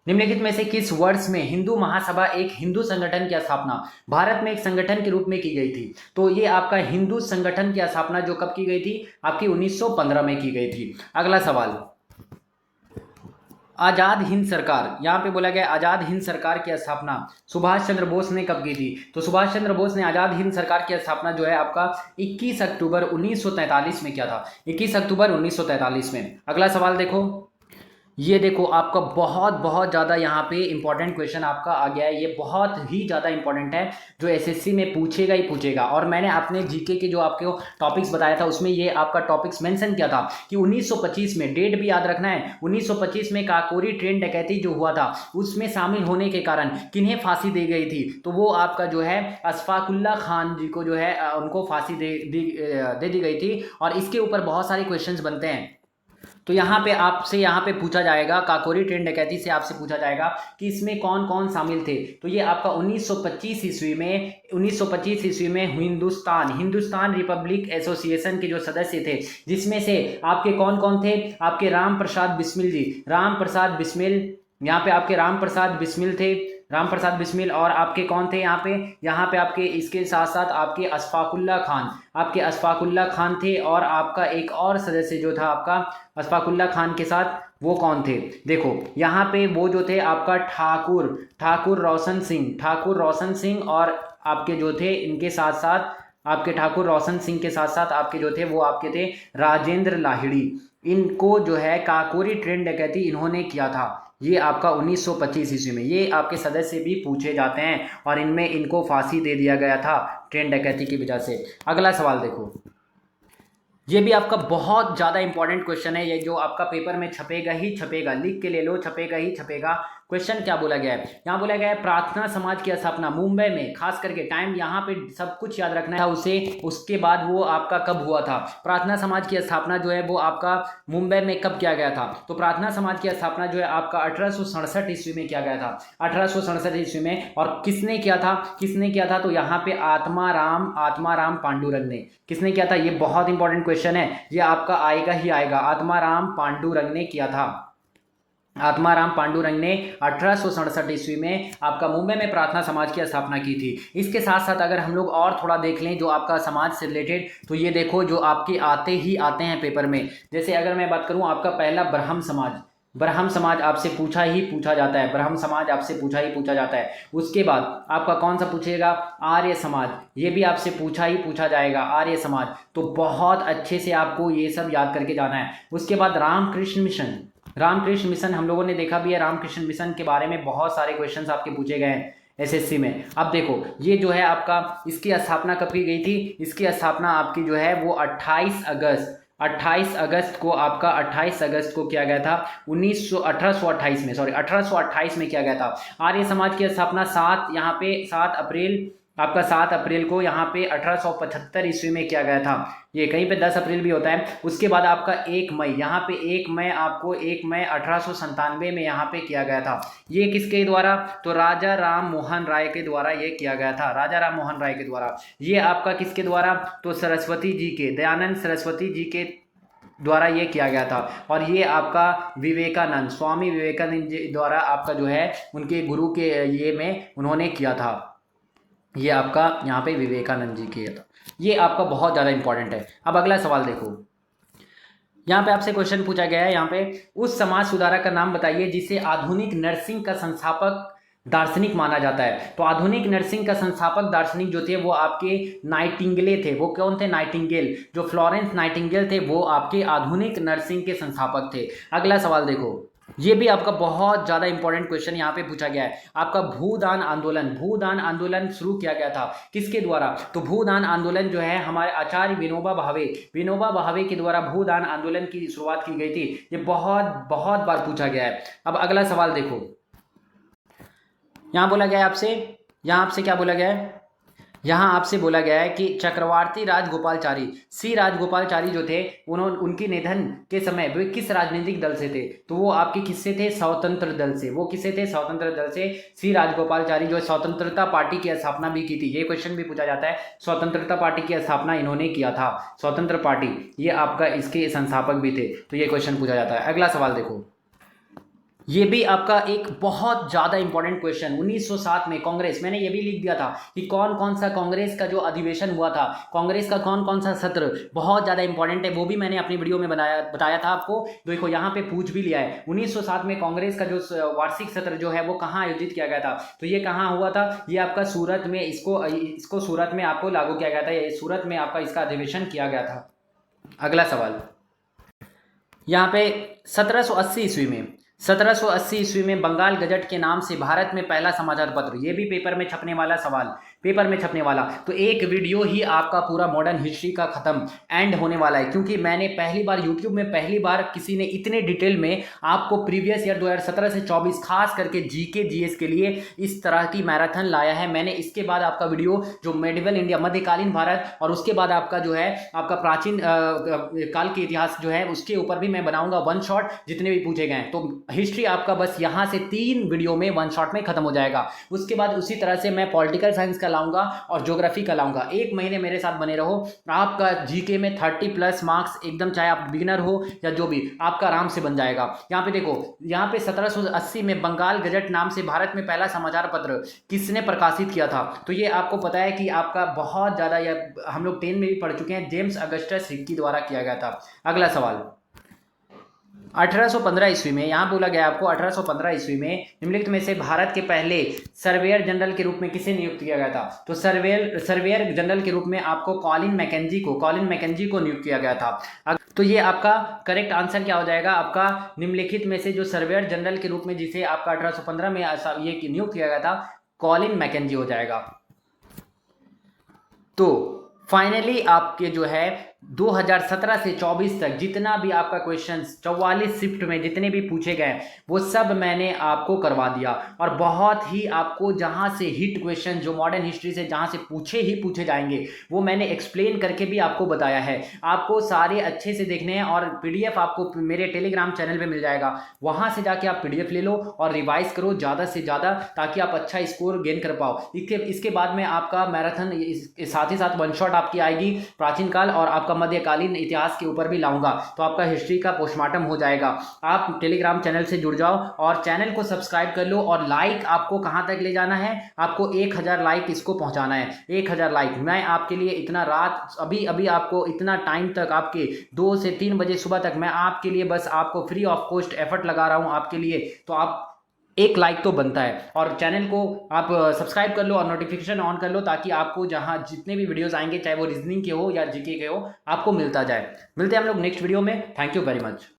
निम्नलिखित में से किस वर्ष में हिंदू महासभा एक हिंदू संगठन की स्थापना भारत में एक संगठन के रूप में की गई थी। तो ये आपका हिंदू संगठन की स्थापना जो कब की गई थी, आपकी 1915 में की गई थी। अगला सवाल, आजाद हिंद सरकार, यहाँ पे बोला गया आजाद हिंद सरकार की स्थापना सुभाष चंद्र बोस ने कब की थी। तो सुभाष चंद्र बोस ने आजाद हिंद सरकार की स्थापना जो है आपका 21 अक्टूबर 1943 में किया था, 21 अक्टूबर 1943 में। अगला सवाल देखो, ये देखो आपका बहुत ज़्यादा यहाँ पे इंपॉर्टेंट क्वेश्चन आपका आ गया है, ये बहुत ही ज़्यादा इंपॉर्टेंट है जो एसएससी में पूछेगा ही पूछेगा। और मैंने अपने जीके के जो आपके टॉपिक्स बताया था उसमें ये आपका टॉपिक्स मेंशन किया था कि 1925 में, डेट भी याद रखना है, 1925 में काकोरी ट्रेन डकैती जो हुआ था उसमें शामिल होने के कारण किन्हें फांसी दी गई थी, तो वो आपका जो है अशफाकुल्ला खान जी को जो है उनको फांसी दे दी गई थी। और इसके ऊपर बहुत सारे क्वेश्चंस बनते हैं। तो यहाँ पे आपसे यहाँ पे पूछा जाएगा, काकोरी ट्रेन डकैती से आपसे पूछा जाएगा कि इसमें कौन कौन शामिल थे। तो ये आपका 1925 ईस्वी में हिंदुस्तान रिपब्लिक एसोसिएशन के जो सदस्य थे, जिसमें से आपके कौन कौन थे, आपके राम प्रसाद बिस्मिल, यहाँ पे आपके राम प्रसाद बिस्मिल और आपके कौन थे यहाँ पे आपके इसके साथ साथ आपके अशफाकुल्ला खान थे। और आपका एक और सदस्य जो था आपका अशफाकुल्ला खान के साथ, वो कौन थे, देखो यहाँ पे वो जो थे आपका ठाकुर रोशन सिंह और आपके जो थे इनके साथ साथ आपके ठाकुर रोशन सिंह के साथ साथ आपके जो थे वो आपके थे राजेंद्र लाहिड़ी। इनको जो है काकोरी ट्रेन डकैती इन्होंने किया था, ये आपका 1925 ईस्वी में। ये आपके सदस्य भी पूछे जाते हैं और इनमें इनको फांसी दे दिया गया था ट्रेन डकैती की वजह से। अगला सवाल देखो, ये भी आपका बहुत ज़्यादा इंपॉर्टेंट क्वेश्चन है, ये जो आपका पेपर में छपेगा ही छपेगा, लिख के ले लो, छपेगा ही छपेगा। क्वेश्चन क्या बोला गया है, यहाँ बोला गया है प्रार्थना समाज की स्थापना मुंबई में, खास करके टाइम यहाँ पे सब कुछ याद रखना है उसे, उसके बाद वो आपका कब हुआ था। प्रार्थना समाज की स्थापना जो है वो आपका मुंबई में कब किया गया था। तो प्रार्थना समाज की स्थापना जो है आपका 1867 ईस्वी में किया गया था, 1867 ईस्वी में। और किसने किया था, तो यहाँ पे आत्माराम पांडुरंग ने, किसने किया था, ये बहुत इंपॉर्टेंट क्वेश्चन है, ये आपका आएगा ही आएगा। आत्माराम पांडुरंग ने किया था, आत्माराम पांडुरंग ने 1867 ईस्वी में आपका मुंबई में प्रार्थना समाज की स्थापना की थी। इसके साथ साथ अगर हम लोग और थोड़ा देख लें जो आपका समाज से रिलेटेड, तो ये देखो जो आपके आते हैं पेपर में, जैसे अगर मैं बात करूं आपका पहला ब्रह्म समाज आपसे पूछा ही पूछा जाता है। उसके बाद आपका कौन सा पूछेगा, आर्य समाज, ये भी आपसे पूछा ही पूछा जाएगा, आर्य समाज। तो बहुत अच्छे से आपको ये सब याद करके जाना है। उसके बाद रामकृष्ण मिशन हम लोगों ने देखा भी है, रामकृष्ण मिशन के बारे में बहुत सारे क्वेश्चंस आपके पूछे गए हैं एसएससी में। अब देखो ये जो है आपका, इसकी स्थापना कब की गई थी, इसकी स्थापना आपकी जो है वो 28 अगस्त को किया गया था, 1828 में किया गया था। आर्य समाज की स्थापना 7 अप्रैल को यहाँ पे 1875 ईस्वी में किया गया था, ये कहीं पे 10 अप्रैल भी होता है। उसके बाद आपका 1 मई 1897 में यहाँ पे किया गया था। ये किसके द्वारा, तो राजा राम मोहन राय के द्वारा ये किया गया था, ये आपका किसके द्वारा, तो दयानंद सरस्वती जी के द्वारा ये किया गया था। और ये आपका स्वामी विवेकानंद जी द्वारा आपका जो है उनके गुरु के ये में उन्होंने किया था, ये आपका यहाँ पे विवेकानंद जी किया था। ये आपका बहुत ज़्यादा इंपॉर्टेंट है। अब अगला सवाल देखो, यहाँ पे आपसे क्वेश्चन पूछा गया है, यहाँ पे उस समाज सुधारक का नाम बताइए जिसे आधुनिक नर्सिंग का संस्थापक दार्शनिक माना जाता है। तो आधुनिक नर्सिंग का संस्थापक दार्शनिक जो थे वो आपके नाइटिंगेल थे। वो कौन थे, नाइटिंगेल, जो फ्लोरेंस नाइटिंगेल थे वो आपके आधुनिक नर्सिंग के संस्थापक थे। अगला सवाल देखो, ये भी आपका बहुत ज़्यादा इंपॉर्टेंट क्वेश्चन यहाँ पे पूछा गया है। आपका भूदान आंदोलन शुरू किया गया था किसके द्वारा? तो भूदान आंदोलन जो है हमारे आचार्य विनोबा भावे के द्वारा भूदान आंदोलन की शुरुआत की गई थी। ये बहुत बहुत बार पूछा गया है। अब अगला सवाल देखो, यहाँ बोला गया है आपसे, यहाँ आपसे क्या बोला गया है? यहाँ आपसे बोला गया है कि चक्रवर्ती राजगोपालचारी सी राजगोपालचारी जो थे उनकी निधन के समय वे किस राजनीतिक दल से थे? तो वो आपके किससे थे? स्वतंत्र दल से। वो किससे थे? स्वतंत्र दल से। सी राजगोपालचारी जो स्वतंत्रता पार्टी की स्थापना भी की थी। ये क्वेश्चन भी पूछा जाता है, स्वतंत्रता पार्टी की स्थापना इन्होंने किया था। स्वतंत्र पार्टी, ये आपका इसके संस्थापक भी थे। तो ये क्वेश्चन पूछा जाता है। अगला सवाल देखो, ये भी आपका एक बहुत ज़्यादा इंपॉर्टेंट क्वेश्चन। 1907 में कांग्रेस, मैंने ये भी लिख दिया था कि कौन कौन सा कांग्रेस का जो अधिवेशन हुआ था, कांग्रेस का कौन कौन सा सत्र बहुत ज़्यादा इंपॉर्टेंट है, वो भी मैंने अपनी वीडियो में बताया था आपको। देखो यहाँ पे पूछ भी लिया है। 1907 में कांग्रेस का जो वार्षिक सत्र जो है वो कहाँ आयोजित किया गया था? तो ये कहाँ हुआ था? ये आपका सूरत में, इसको सूरत में आपको लागू किया गया था। ये सूरत में आपका इसका अधिवेशन किया गया था। अगला सवाल, यहाँ पे 1780 ईस्वी में बंगाल गजट के नाम से भारत में पहला समाचार पत्र, ये भी पेपर में छपने वाला सवाल, पेपर में छपने वाला। तो एक वीडियो ही आपका पूरा मॉडर्न हिस्ट्री का खत्म एंड होने वाला है, क्योंकि मैंने पहली बार यूट्यूब में पहली बार किसी ने इतने डिटेल में आपको प्रीवियस ईयर 2017 से 24 खास करके जीके जीएस के लिए इस तरह की मैराथन लाया है मैंने। इसके बाद आपका वीडियो जो मेडिवल इंडिया, मध्यकालीन भारत, और उसके बाद आपका जो है आपका प्राचीन काल के इतिहास जो है उसके ऊपर भी मैं बनाऊंगा वन शॉट, जितने भी पूछे गए हैं। तो हिस्ट्री आपका बस यहाँ से 3 वीडियो में वन शॉट में खत्म हो जाएगा। उसके बाद उसी तरह से मैं पॉलिटिकल साइंस का लाऊंगा और ज्योग्राफी का लाऊंगा। 1 महीने मेरे साथ बने रहो, आपका जीके में 30+ मार्क्स एकदम, चाहे आप बिगिनर हो या जो भी, आपका आराम से बन जाएगा। यहाँ पे देखो, यहाँ पे 1780 में बंगाल गजट नाम से भारत में पहला समाचार पत्र किसने प्रकाशित किया था? तो ये आपको पता है कि आपका बहुत ज्यादा, या हम लोग 10 में भी पढ़ चुके हैं, जेम्स अगस्टस हिक्की द्वारा किया गया था। अगला सवाल, 1815 ईस्वी में, यहाँ बोला गया आपको 1815 ईस्वी में निम्नलिखित में से भारत के पहले सर्वेयर जनरल के रूप में किसे नियुक्त किया गया था? तो सर्वेयर जनरल के रूप में आपको कॉलिन मैकेंजी को नियुक्त किया गया था। तो ये आपका करेक्ट आंसर क्या हो जाएगा? आपका निम्नलिखित में से जो सर्वेयर जनरल के रूप में जिसे आपका 1815 में ये नियुक्त किया गया था, कॉलिन मैकेंजी हो जाएगा। तो फाइनली आपके जो है 2017 से 24 तक जितना भी आपका क्वेश्चंस 44 शिफ्ट में जितने भी पूछे गए वो सब मैंने आपको करवा दिया। और बहुत ही आपको जहां से हिट क्वेश्चन जो मॉडर्न हिस्ट्री से जहां से पूछे जाएंगे वो मैंने एक्सप्लेन करके भी आपको बताया है। आपको सारे अच्छे से देखने हैं और पीडीएफ आपको मेरे टेलीग्राम चैनल पे मिल जाएगा। वहां से जाके आप पीडीएफ ले लो और रिवाइज करो ज़्यादा से ज़्यादा, ताकि आप अच्छा स्कोर गेन कर पाओ। इसके बाद में आपका मैराथन, साथ ही साथ वन शॉट आपकी आएगी प्राचीन काल, और आपका मध्यकालीन इतिहास के ऊपर भी लाऊंगा। तो आपका हिस्ट्री का पोस्टमार्टम हो जाएगा। आप टेलीग्राम चैनल से जुड़ जाओ और चैनल को सब्सक्राइब कर लो। और लाइक आपको कहां तक ले जाना है? आपको 1000 लाइक इसको पहुंचाना है। 1000 लाइक मैं आपके लिए इतना रात अभी आपको इतना टाइम तक, आपके 2 से 3 बजे सुबह तक मैं आपके लिए बस आपको फ्री ऑफ कॉस्ट एफर्ट लगा रहा हूं आपके लिए। तो आप 1 लाइक तो बनता है, और चैनल को आप सब्सक्राइब कर लो और नोटिफिकेशन ऑन कर लो, ताकि आपको जहां जितने भी वीडियोस आएंगे, चाहे वो रीजनिंग के हो या जीके के हो, आपको मिलता जाए। मिलते हैं हम लोग नेक्स्ट वीडियो में। Thank you very much.